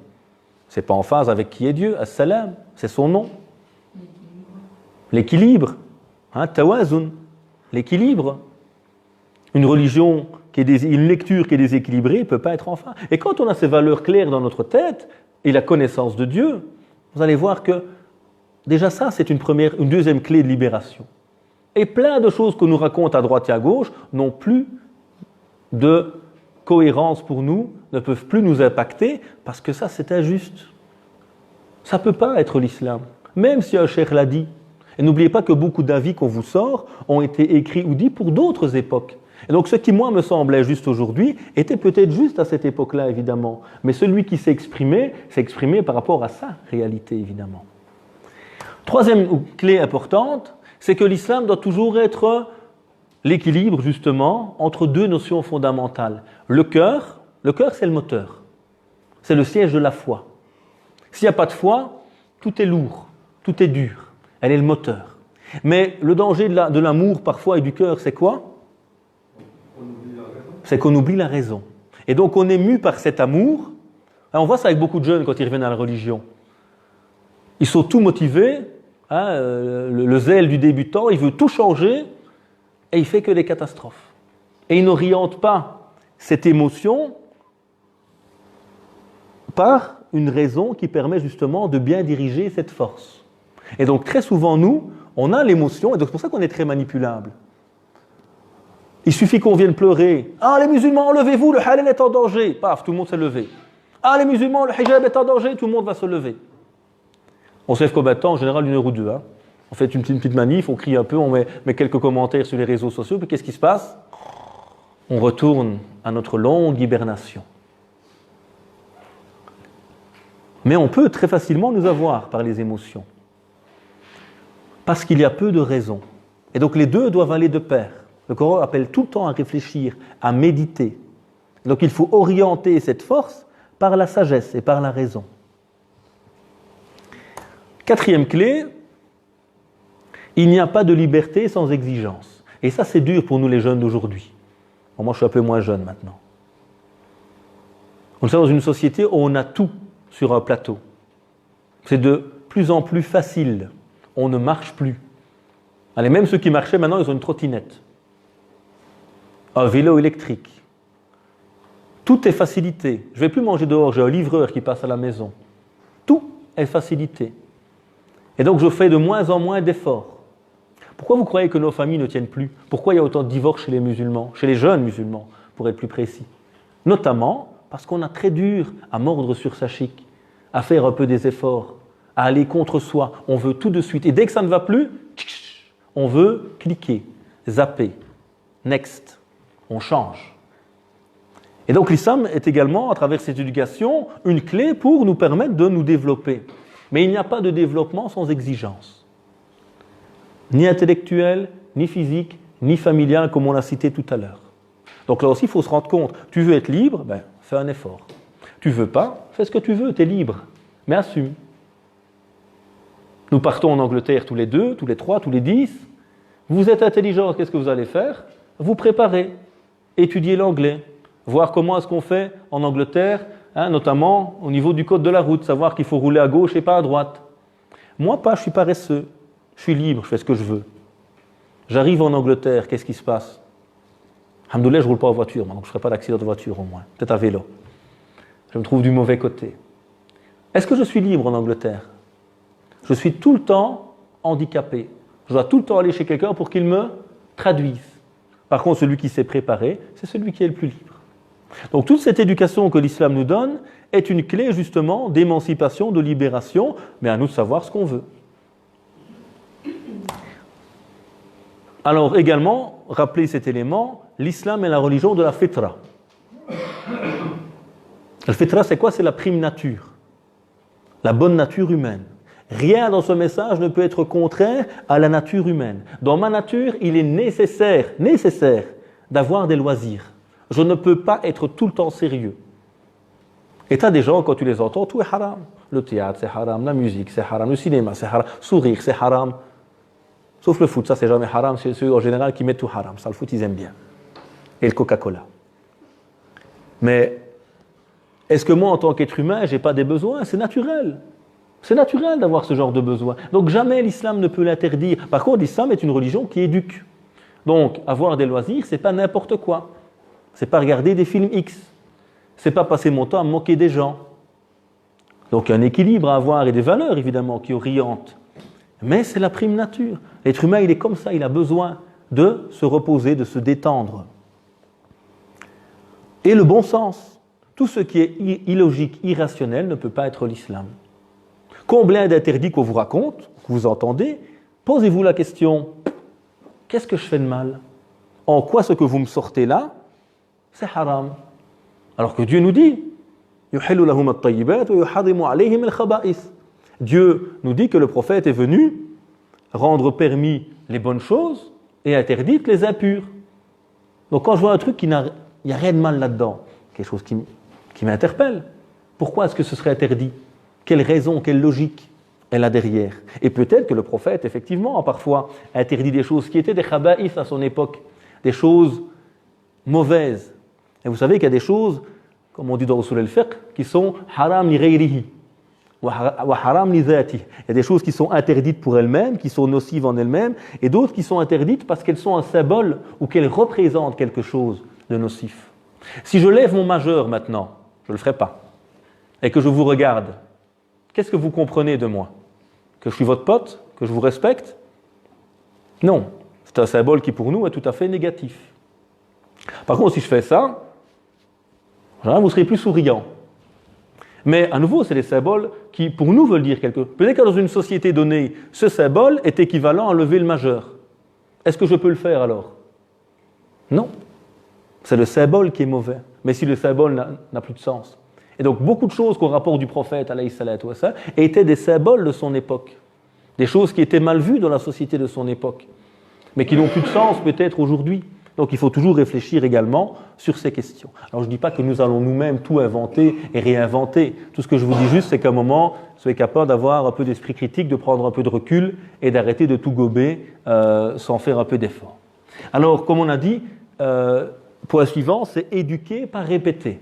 Ce n'est pas en phase avec qui est Dieu, as-salam, c'est son nom. L'équilibre. Tawazun, l'équilibre. Une religion, une lecture qui est déséquilibrée ne peut pas être en phase. Et quand on a ces valeurs claires dans notre tête et la connaissance de Dieu, vous allez voir que déjà ça, c'est une deuxième clé de libération. Et plein de choses qu'on nous raconte à droite et à gauche n'ont plus de cohérence pour nous, ne peuvent plus nous impacter, parce que ça, c'est injuste. Ça ne peut pas être l'islam, même si un cheikh l'a dit. Et n'oubliez pas que beaucoup d'avis qu'on vous sort ont été écrits ou dits pour d'autres époques. Et donc ce qui, moi, me semblait juste aujourd'hui, était peut-être juste à cette époque-là, évidemment. Mais celui qui s'est exprimé par rapport à sa réalité, évidemment. Troisième clé importante, c'est que l'islam doit toujours être l'équilibre, justement, entre deux notions fondamentales. Le cœur, c'est le moteur. C'est le siège de la foi. S'il n'y a pas de foi, tout est lourd, tout est dur. Elle est le moteur. Mais le danger de l'amour, parfois, et du cœur, c'est quoi? C'est qu'on oublie la raison. Et donc, on est mu par cet amour. On voit ça avec beaucoup de jeunes quand ils reviennent à la religion. Ils sont tout motivés, le zèle du débutant, il veut tout changer, et il fait que des catastrophes. Et il n'oriente pas cette émotion par une raison qui permet justement de bien diriger cette force. Et donc très souvent, nous, on a l'émotion, et donc c'est pour ça qu'on est très manipulable. Il suffit qu'on vienne pleurer. Ah, les musulmans, levez-vous, le halal est en danger. Paf, tout le monde s'est levé. Ah, les musulmans, le hijab est en danger, tout le monde va se lever. On se lève combien de temps? En général, 1 heure ou 2. On fait une petite manif, on crie un peu, on met quelques commentaires sur les réseaux sociaux, puis qu'est-ce qui se passe? On retourne à notre longue hibernation. Mais on peut très facilement nous avoir par les émotions. Parce qu'il y a peu de raisons. Et donc les deux doivent aller de pair. Le Coran appelle tout le temps à réfléchir, à méditer. Donc il faut orienter cette force par la sagesse et par la raison. Quatrième clé, il n'y a pas de liberté sans exigence. Et ça, c'est dur pour nous les jeunes d'aujourd'hui. Bon, moi, je suis un peu moins jeune maintenant. On est dans une société où on a tout sur un plateau. C'est de plus en plus facile. On ne marche plus. Allez, même ceux qui marchaient, maintenant, ils ont une trottinette. Un vélo électrique. Tout est facilité. Je ne vais plus manger dehors, j'ai un livreur qui passe à la maison. Tout est facilité. Et donc, je fais de moins en moins d'efforts. Pourquoi vous croyez que nos familles ne tiennent plus? Pourquoi il y a autant de divorces chez les musulmans, chez les jeunes musulmans, pour être plus précis? Notamment parce qu'on a très dur à mordre sur sa chic, à faire un peu des efforts, à aller contre soi. On veut tout de suite. Et dès que ça ne va plus, on veut cliquer, zapper, next, on change. Et donc l'islam est également, à travers cette éducation, une clé pour nous permettre de nous développer. Mais il n'y a pas de développement sans exigence. Ni intellectuel, ni physique, ni familial, comme on l'a cité tout à l'heure. Donc là aussi, il faut se rendre compte. Tu veux être libre, fais un effort. Tu veux pas, fais ce que tu veux, tu es libre. Mais assume. Nous partons en Angleterre tous les 2, tous les 3, tous les 10. Vous êtes intelligent, qu'est-ce que vous allez faire? Vous préparez, étudiez l'anglais, voir comment est-ce qu'on fait en Angleterre, notamment au niveau du code de la route, savoir qu'il faut rouler à gauche et pas à droite. Moi pas, je suis paresseux, je suis libre, je fais ce que je veux. J'arrive en Angleterre, qu'est-ce qui se passe? Alhamdoulilah, je ne roule pas en voiture, donc je ne ferai pas d'accident de voiture au moins, peut-être à vélo. Je me trouve du mauvais côté. Est-ce que je suis libre en Angleterre? Je suis tout le temps handicapé. Je dois tout le temps aller chez quelqu'un pour qu'il me traduise. Par contre, celui qui s'est préparé, c'est celui qui est le plus libre. Donc toute cette éducation que l'islam nous donne est une clé justement d'émancipation, de libération, mais à nous de savoir ce qu'on veut. Alors également, rappelez cet élément, l'islam est la religion de la fitra. La fitra, c'est quoi? C'est la prime nature, la bonne nature humaine. Rien dans ce message ne peut être contraire à la nature humaine. Dans ma nature, il est nécessaire d'avoir des loisirs. Je ne peux pas être tout le temps sérieux. Et tu as des gens, quand tu les entends, tout est haram. Le théâtre, c'est haram. La musique, c'est haram. Le cinéma, c'est haram. Sourire, c'est haram. Sauf le foot, ça c'est jamais haram. C'est ceux en général qui mettent tout haram. Ça, le foot, ils aiment bien. Et le Coca-Cola. Mais est-ce que moi, en tant qu'être humain, je n'ai pas des besoins? C'est naturel. C'est naturel d'avoir ce genre de besoin. Donc jamais l'islam ne peut l'interdire. Par contre, l'islam est une religion qui éduque. Donc avoir des loisirs, c'est pas n'importe quoi. C'est pas regarder des films X. C'est pas passer mon temps à me moquer des gens. Donc il y a un équilibre à avoir et des valeurs évidemment qui orientent. Mais c'est la prime nature. L'être humain, il est comme ça, il a besoin de se reposer, de se détendre. Et le bon sens. Tout ce qui est illogique, irrationnel ne peut pas être l'islam. Combien d'interdits qu'on vous raconte, que vous entendez, posez-vous la question, qu'est-ce que je fais de mal? En quoi ce que vous me sortez là, c'est haram? Alors que Dieu nous dit, Dieu nous dit que le prophète est venu rendre permis les bonnes choses et interdite les impures. Donc quand je vois un truc, il n'y a rien de mal là-dedans, quelque chose qui m'interpelle. Pourquoi est-ce que ce serait interdit? Quelle raison, quelle logique elle a derrière? Et peut-être que le prophète, effectivement, a parfois interdit des choses qui étaient des khaba'ith à son époque, des choses mauvaises. Et vous savez qu'il y a des choses, comme on dit dans Usul al-Fiqh, qui sont haram li ghayrihi wa haram li dhati. Il y a des choses qui sont interdites pour elles-mêmes, qui sont nocives en elles-mêmes, et d'autres qui sont interdites parce qu'elles sont un symbole ou qu'elles représentent quelque chose de nocif. Si je lève mon majeur maintenant, je ne le ferai pas, et que je vous regarde, qu'est-ce que vous comprenez de moi? Que je suis votre pote? Que je vous respecte? Non. C'est un symbole qui pour nous est tout à fait négatif. Par contre, si je fais ça, vous serez plus souriant. Mais à nouveau, c'est des symboles qui pour nous veulent dire quelque chose. Peut-être que dans une société donnée, ce symbole est équivalent à lever le majeur. Est-ce que je peux le faire alors? Non. C'est le symbole qui est mauvais. Mais si le symbole n'a plus de sens. Et donc beaucoup de choses qu'on rapporte du prophète alayhi salatu wa sallam étaient des symboles de son époque. Des choses qui étaient mal vues dans la société de son époque. Mais qui n'ont plus de sens peut-être aujourd'hui. Donc il faut toujours réfléchir également sur ces questions. Alors je ne dis pas que nous allons nous-mêmes tout inventer et réinventer. Tout ce que je vous dis juste, c'est qu'à un moment, soyez capable d'avoir un peu d'esprit critique, de prendre un peu de recul et d'arrêter de tout gober sans faire un peu d'effort. Alors comme on a dit, point suivant, c'est éduquer par répéter.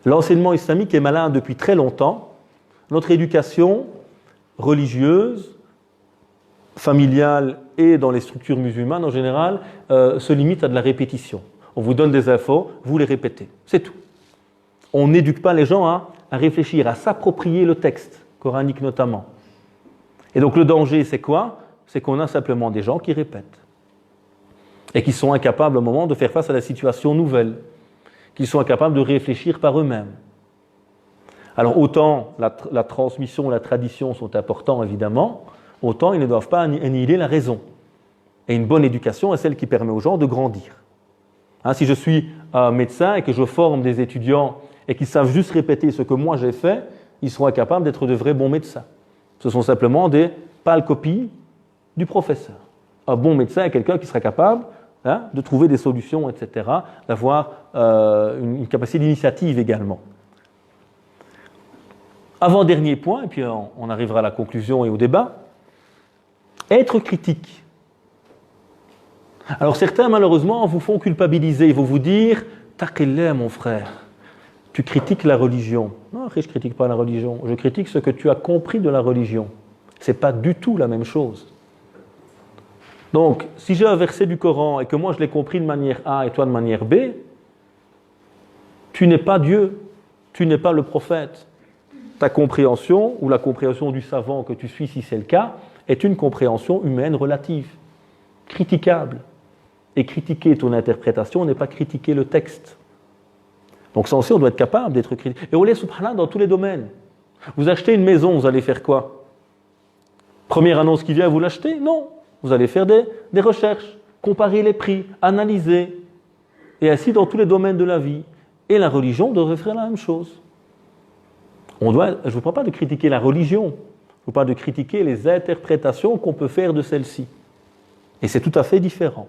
L'enseignement islamique est malin depuis très longtemps. Notre éducation religieuse, familiale et dans les structures musulmanes en général se limite à de la répétition. On vous donne des infos, vous les répétez. C'est tout. On n'éduque pas les gens à réfléchir, à s'approprier le texte, coranique notamment. Et donc le danger, c'est quoi? C'est qu'on a simplement des gens qui répètent. Et qui sont incapables au moment de faire face à la situation nouvelle. Qu'ils sont incapables de réfléchir par eux-mêmes. Alors autant la transmission, la tradition sont importants évidemment, autant ils ne doivent pas annihiler la raison. Et une bonne éducation est celle qui permet aux gens de grandir. Hein, si je suis médecin et que je forme des étudiants et qu'ils savent juste répéter ce que moi j'ai fait, ils seront incapables d'être de vrais bons médecins. Ce sont simplement des pâles copies du professeur. Un bon médecin est quelqu'un qui sera capable de trouver des solutions, etc., d'avoir une capacité d'initiative également. Avant-dernier point, et puis on arrivera à la conclusion et au débat, être critique. Alors certains, malheureusement, vous font culpabiliser, ils vont vous dire « Taqillah, mon frère, tu critiques la religion. » Non, je ne critique pas la religion, je critique ce que tu as compris de la religion. Ce n'est pas du tout la même chose. Donc, si j'ai un verset du Coran et que moi je l'ai compris de manière A et toi de manière B, tu n'es pas Dieu, tu n'es pas le prophète. Ta compréhension, ou la compréhension du savant que tu suis si c'est le cas, est une compréhension humaine relative, critiquable. Et critiquer ton interprétation n'est pas critiquer le texte. Donc ça aussi, on doit être capable d'être critique. Et on l'est, subhanallah, dans tous les domaines. Vous achetez une maison, vous allez faire quoi? Première annonce qui vient, vous l'achetez? Non. Vous allez faire des recherches, comparer les prix, analyser. Et ainsi dans tous les domaines de la vie. Et la religion devrait faire la même chose. Je ne vous parle pas de critiquer la religion, je vous parle de critiquer les interprétations qu'on peut faire de celle-ci. Et c'est tout à fait différent.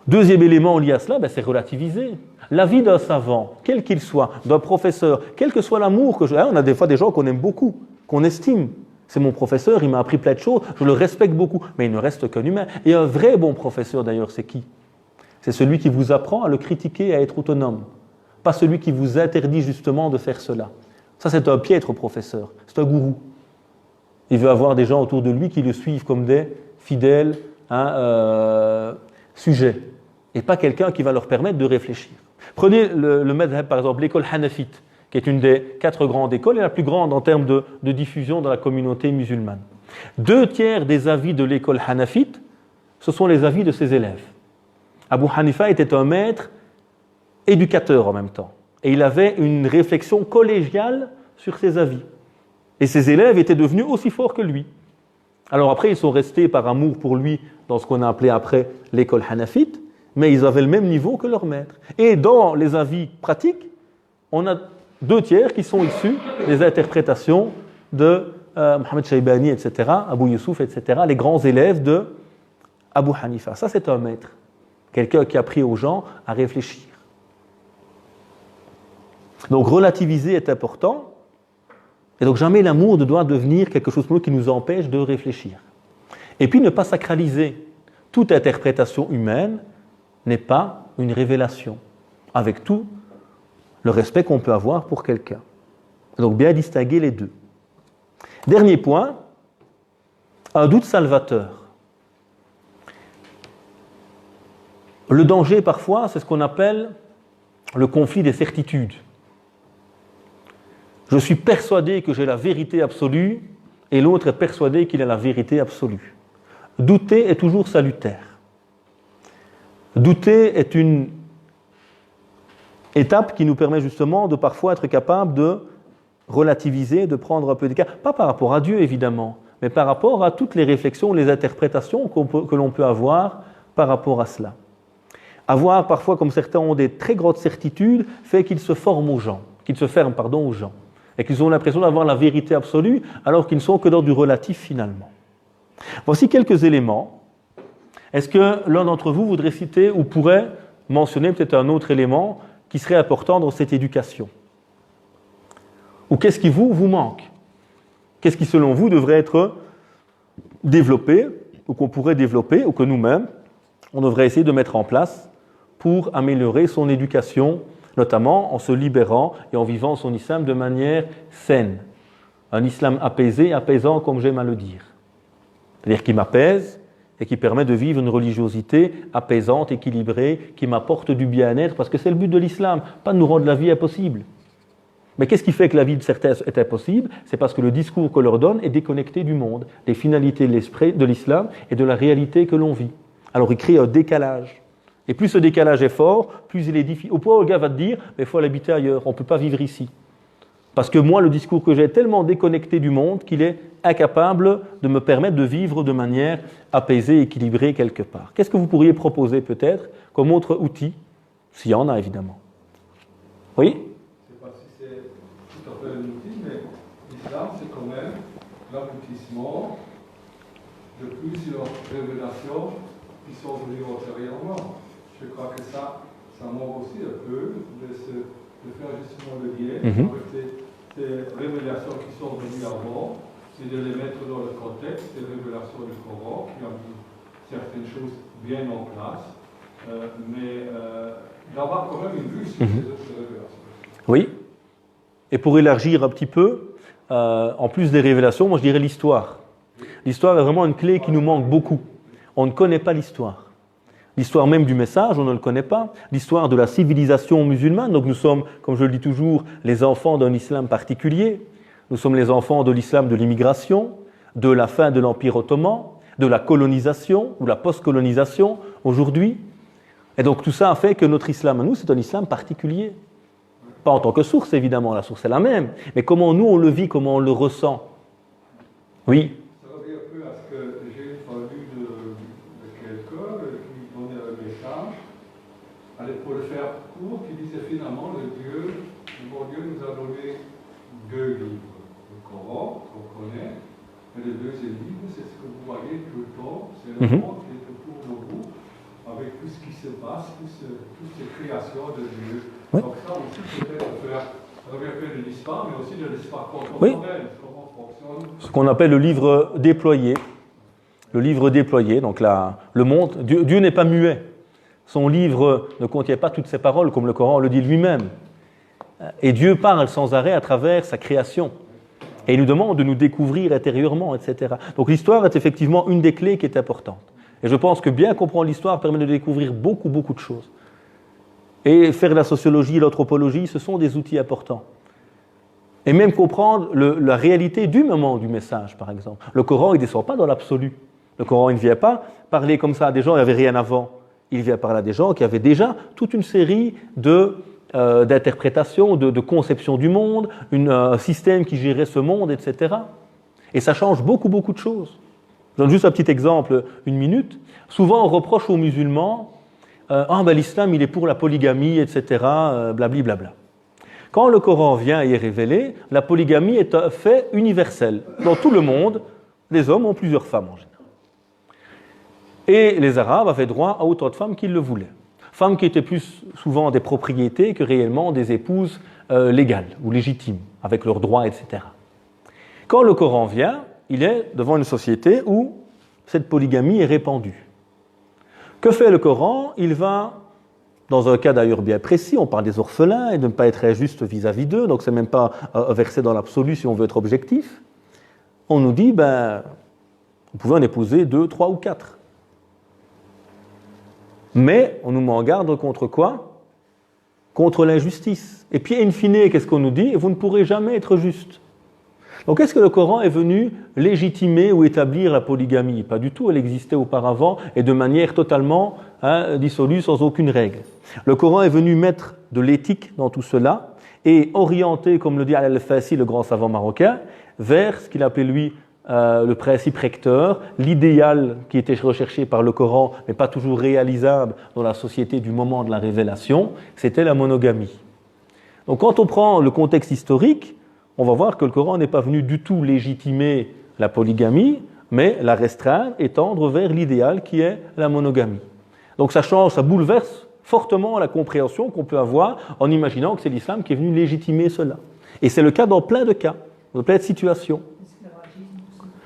Deuxième élément lié à cela, c'est relativiser. La vie d'un savant, quel qu'il soit, d'un professeur, quel que soit l'amour que on a des fois des gens qu'on aime beaucoup, qu'on estime. C'est mon professeur, il m'a appris plein de choses, je le respecte beaucoup, mais il ne reste qu'un humain. Et un vrai bon professeur d'ailleurs, c'est qui? C'est celui qui vous apprend à le critiquer et à être autonome. Pas celui qui vous interdit justement de faire cela. Ça, c'est un piètre professeur, c'est un gourou. Il veut avoir des gens autour de lui qui le suivent comme des fidèles sujets, et pas quelqu'un qui va leur permettre de réfléchir. Prenez le madhab, par exemple, l'école hanafite, qui est une des 4 grandes écoles et la plus grande en termes de diffusion dans la communauté musulmane. 2/3 des avis de l'école hanafite, ce sont les avis de ses élèves. Abu Hanifa était un maître éducateur en même temps. Et il avait une réflexion collégiale sur ses avis. Et ses élèves étaient devenus aussi forts que lui. Alors après, ils sont restés par amour pour lui dans ce qu'on a appelé après l'école hanafite, mais ils avaient le même niveau que leur maître. Et dans les avis pratiques, on a 2/3 qui sont issus des interprétations de Mohamed Shaybani, etc., Abu Yusuf, etc., les grands élèves de Abu Hanifa. Ça, c'est un maître. Quelqu'un qui a appris aux gens à réfléchir. Donc relativiser est important, et donc jamais l'amour ne doit devenir quelque chose qui nous empêche de réfléchir. Et puis ne pas sacraliser. Toute interprétation humaine n'est pas une révélation, avec tout le respect qu'on peut avoir pour quelqu'un. Donc bien distinguer les deux. Dernier point, un doute salvateur. Le danger parfois, c'est ce qu'on appelle le conflit des certitudes. Je suis persuadé que j'ai la vérité absolue et l'autre est persuadé qu'il a la vérité absolue. Douter est toujours salutaire. Douter est une étape qui nous permet justement de parfois être capable de relativiser, de prendre un peu d'écart, pas par rapport à Dieu évidemment, mais par rapport à toutes les réflexions, les interprétations que l'on peut avoir par rapport à cela. Avoir parfois, comme certains ont des très grandes certitudes, fait qu'ils se ferment aux gens, et qu'ils ont l'impression d'avoir la vérité absolue, alors qu'ils ne sont que dans du relatif finalement. Voici quelques éléments. Est-ce que l'un d'entre vous voudrait citer ou pourrait mentionner peut-être un autre élément qui serait important dans cette éducation? Ou qu'est-ce qui vous manque? Qu'est-ce qui, selon vous, devrait être développé, ou qu'on pourrait développer, ou que nous-mêmes, on devrait essayer de mettre en place pour améliorer son éducation, notamment en se libérant et en vivant son islam de manière saine. Un islam apaisé, apaisant, comme j'aime à le dire. C'est-à-dire qui m'apaise et qui permet de vivre une religiosité apaisante, équilibrée, qui m'apporte du bien-être, parce que c'est le but de l'islam, pas de nous rendre la vie impossible. Mais qu'est-ce qui fait que la vie de certains est impossible? C'est parce que le discours qu'on leur donne est déconnecté du monde, des finalités de l'islam et de la réalité que l'on vit. Alors il crée un décalage. Et plus ce décalage est fort, plus il est difficile. Au point où le gars va te dire, il faut l'habiter ailleurs, on ne peut pas vivre ici. Parce que moi, le discours que j'ai est tellement déconnecté du monde qu'il est incapable de me permettre de vivre de manière apaisée, équilibrée quelque part. Qu'est-ce que vous pourriez proposer peut-être comme autre outil, s'il y en a évidemment? Oui? Je ne sais pas si c'est tout à fait un outil, mais l'islam, c'est quand même l'aboutissement de plusieurs révélations qui sont venues antérieurement. Je crois que ça manque aussi un peu de faire justement le lien avec ces révélations qui sont venues avant, et de les mettre dans le contexte des révélations du Coran, qui ont mis certaines choses bien en place, mais d'avoir quand même une vue sur ces autres révélations. Oui. Et pour élargir un petit peu, en plus des révélations, moi je dirais l'histoire. L'histoire est vraiment une clé qui nous manque beaucoup. On ne connaît pas l'histoire. L'histoire même du message, on ne le connaît pas. L'histoire de la civilisation musulmane, donc nous sommes, comme je le dis toujours, les enfants d'un islam particulier. Nous sommes les enfants de l'islam de l'immigration, de la fin de l'Empire ottoman, de la colonisation ou la post-colonisation aujourd'hui. Et donc tout ça a fait que notre islam à nous, c'est un islam particulier. Pas en tant que source, évidemment, la source est la même, mais comment nous on le vit, comment on le ressent. Oui. Ça revient un peu à ce que j'ai une fois lu de quelqu'un qui donnait un message, pour le faire court, qui disait finalement le bon Dieu nous a donné deux livres. Le Coran, qu'on connaît, et le deuxième livre, c'est ce que vous voyez tout le temps, c'est le monde qui est autour de vous, avec tout ce qui se passe, toutes ces créations de Dieu. Oui. Donc ça aussi peut-être ça revient un peu de l'histoire, mais aussi de l'histoire contemporaine, comment fonctionne. Ce qu'on appelle le livre déployé. Le livre déployé, donc là, le monde, Dieu n'est pas muet. Son livre ne contient pas toutes ses paroles, comme le Coran le dit lui-même. Et Dieu parle sans arrêt à travers sa création. Et il nous demande de nous découvrir intérieurement, etc. Donc l'histoire est effectivement une des clés qui est importante. Et je pense que bien comprendre l'histoire permet de découvrir beaucoup, beaucoup de choses. Et faire de la sociologie et l'anthropologie, ce sont des outils importants. Et même comprendre la réalité du moment du message, par exemple. Le Coran, il ne descend pas dans l'absolu. Le Coran, il ne vient pas parler comme ça à des gens qui n'avaient rien avant. Il vient parler à des gens qui avaient déjà toute une série d'interprétations, de conceptions du monde, un système qui gérait ce monde, etc. Et ça change beaucoup, beaucoup de choses. Je donne juste un petit exemple, une minute. Souvent, on reproche aux musulmans l'islam, il est pour la polygamie, etc., blablabla. Quand le Coran vient et est révélé, la polygamie est un fait universel. Dans tout le monde, les hommes ont plusieurs femmes en général. Et les Arabes avaient droit à autant de femmes qu'ils le voulaient. Femmes qui étaient plus souvent des propriétés que réellement des épouses légales ou légitimes, avec leurs droits, etc. Quand le Coran vient, il est devant une société où cette polygamie est répandue. Que fait le Coran? Il va, dans un cas d'ailleurs bien précis, on parle des orphelins et de ne pas être injuste vis-à-vis d'eux, donc ce n'est même pas un verset dans l'absolu si on veut être objectif. On nous dit, vous pouvez en épouser 2, 3 ou 4. Mais on nous met en garde contre quoi? Contre l'injustice. Et puis, in fine, qu'est-ce qu'on nous dit? Vous ne pourrez jamais être juste. Donc, est-ce que le Coran est venu légitimer ou établir la polygamie? Pas du tout, elle existait auparavant et de manière totalement dissolue, sans aucune règle. Le Coran est venu mettre de l'éthique dans tout cela et orienter, comme le dit Al-Fassi, le grand savant marocain, vers ce qu'il appelait lui le principe recteur, l'idéal qui était recherché par le Coran, mais pas toujours réalisable dans la société du moment de la révélation, c'était la monogamie. Donc quand on prend le contexte historique, on va voir que le Coran n'est pas venu du tout légitimer la polygamie, mais la restreindre et tendre vers l'idéal qui est la monogamie. Donc ça change, ça bouleverse fortement la compréhension qu'on peut avoir en imaginant que c'est l'islam qui est venu légitimer cela. Et c'est le cas dans plein de cas, dans plein de situations.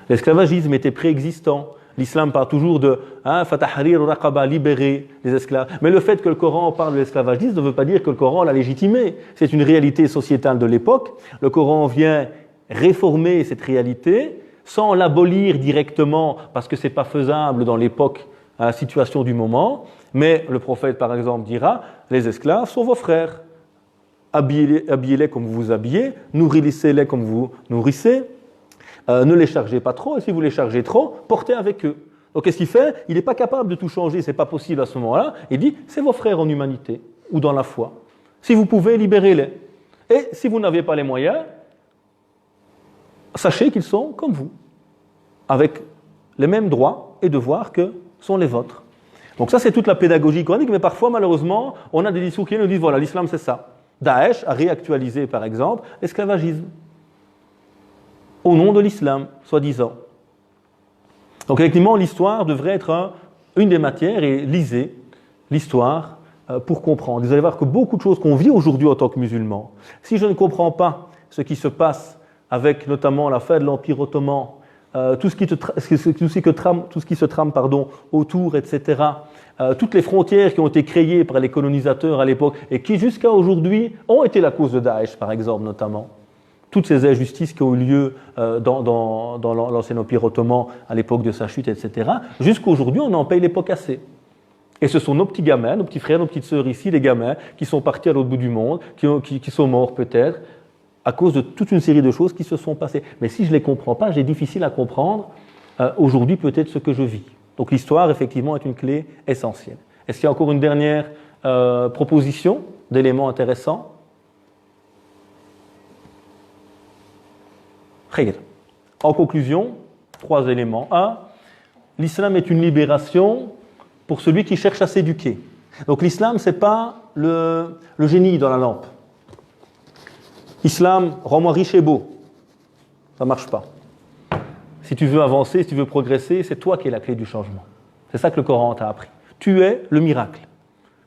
L'esclavagisme était préexistant. L'islam parle toujours de fatahrir raqaba, libérer les esclaves. Mais le fait que le Coran parle de l'esclavagisme ne veut pas dire que le Coran l'a légitimé. C'est une réalité sociétale de l'époque. Le Coran vient réformer cette réalité sans l'abolir directement parce que ce n'est pas faisable dans l'époque, à la situation du moment. Mais le prophète, par exemple, dira « Les esclaves sont vos frères. Habillez-les comme vous vous habillez, nourrissez-les comme vous nourrissez. Ne les chargez pas trop, et si vous les chargez trop, portez avec eux. » Donc qu'est-ce qu'il fait? Il n'est pas capable de tout changer, ce n'est pas possible à ce moment-là. Il dit, c'est vos frères en humanité, ou dans la foi. Si vous pouvez, libérez-les. Et si vous n'avez pas les moyens, sachez qu'ils sont comme vous, avec les mêmes droits et devoirs que sont les vôtres. Donc ça, c'est toute la pédagogie coranique, mais parfois, malheureusement, on a des discours qui nous disent, voilà, l'islam, c'est ça. Daesh a réactualisé, par exemple, l'esclavagisme, au nom de l'islam, soi-disant. Donc, effectivement, l'histoire devrait être une des matières, et lisez l'histoire pour comprendre. Vous allez voir que beaucoup de choses qu'on vit aujourd'hui en tant que musulmans, si je ne comprends pas ce qui se passe avec notamment la fin de l'Empire ottoman, tout ce qui se trame autour, etc., toutes les frontières qui ont été créées par les colonisateurs à l'époque et qui jusqu'à aujourd'hui ont été la cause de Daesh, par exemple, notamment. Toutes ces injustices qui ont eu lieu dans l'ancien Empire ottoman à l'époque de sa chute, etc., jusqu'à aujourd'hui, on en paye les pots cassés. Et ce sont nos petits gamins, nos petits frères, nos petites sœurs ici, les gamins, qui sont partis à l'autre bout du monde, qui sont morts peut-être, à cause de toute une série de choses qui se sont passées. Mais si je ne les comprends pas, j'ai difficile à comprendre aujourd'hui peut-être ce que je vis. Donc l'histoire, effectivement, est une clé essentielle. Est-ce qu'il y a encore une dernière proposition d'éléments intéressants? Khayr. En conclusion, 3 éléments. 1. L'islam est une libération pour celui qui cherche à s'éduquer. Donc l'islam, ce n'est pas le génie dans la lampe. Islam, rends-moi riche et beau. Ça ne marche pas. Si tu veux avancer, si tu veux progresser, c'est toi qui es la clé du changement. C'est ça que le Coran t'a appris. Tu es le miracle.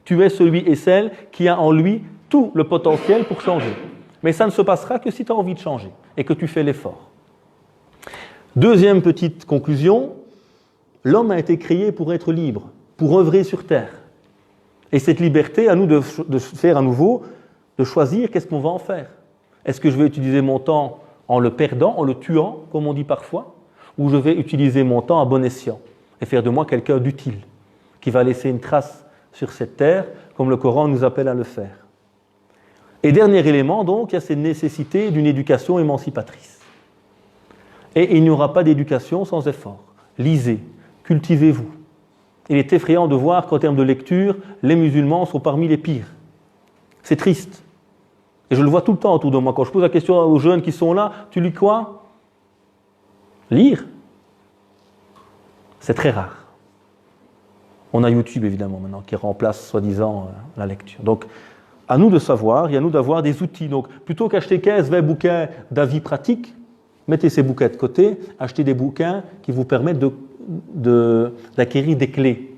Tu es celui et celle qui a en lui tout le potentiel pour changer. Mais ça ne se passera que si tu as envie de changer et que tu fais l'effort. Deuxième petite conclusion, l'homme a été créé pour être libre, pour œuvrer sur terre. Et cette liberté, à nous de faire à nouveau, de choisir qu'est-ce qu'on va en faire. Est-ce que je vais utiliser mon temps en le perdant, en le tuant, comme on dit parfois, ou je vais utiliser mon temps à bon escient et faire de moi quelqu'un d'utile, qui va laisser une trace sur cette terre, comme le Coran nous appelle à le faire. Et dernier élément, donc, il y a cette nécessité d'une éducation émancipatrice. Et il n'y aura pas d'éducation sans effort. Lisez, cultivez-vous. Il est effrayant de voir qu'en termes de lecture, les musulmans sont parmi les pires. C'est triste. Et je le vois tout le temps autour de moi. Quand je pose la question aux jeunes qui sont là, tu lis quoi? Lire. C'est très rare. On a YouTube, évidemment, maintenant, qui remplace, soi-disant, la lecture. Donc, à nous de savoir et à nous d'avoir des outils. Donc, plutôt qu'acheter 15-20 bouquins d'avis pratiques, mettez ces bouquins de côté, achetez des bouquins qui vous permettent d'acquérir des clés.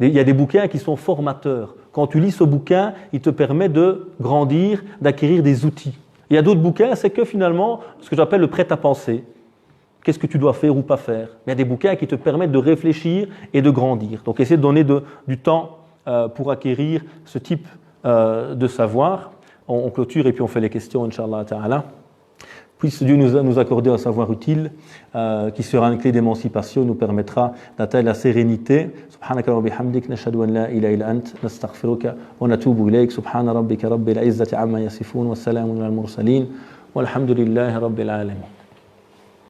Il y a des bouquins qui sont formateurs. Quand tu lis ce bouquin, il te permet de grandir, d'acquérir des outils. Il y a d'autres bouquins, c'est que finalement, ce que j'appelle le prêt-à-penser. Qu'est-ce que tu dois faire ou pas faire? Il y a des bouquins qui te permettent de réfléchir et de grandir. Donc, essayez de donner du temps pour acquérir ce type de savoir. On clôture et puis on fait les questions, Inch'Allah Ta'ala. Puisse Dieu nous accorder un savoir utile qui sera une clé d'émancipation, nous permettra d'atteindre la sérénité. Subhanaka wa bihamdik, nashhadu an la ilaha illa ant, nastaghfiruka wa natubu ilayk. Subhana rabbika rabbil izzati amma yasifun wa salamun alal mursalin walhamdulillahi rabbil alamin.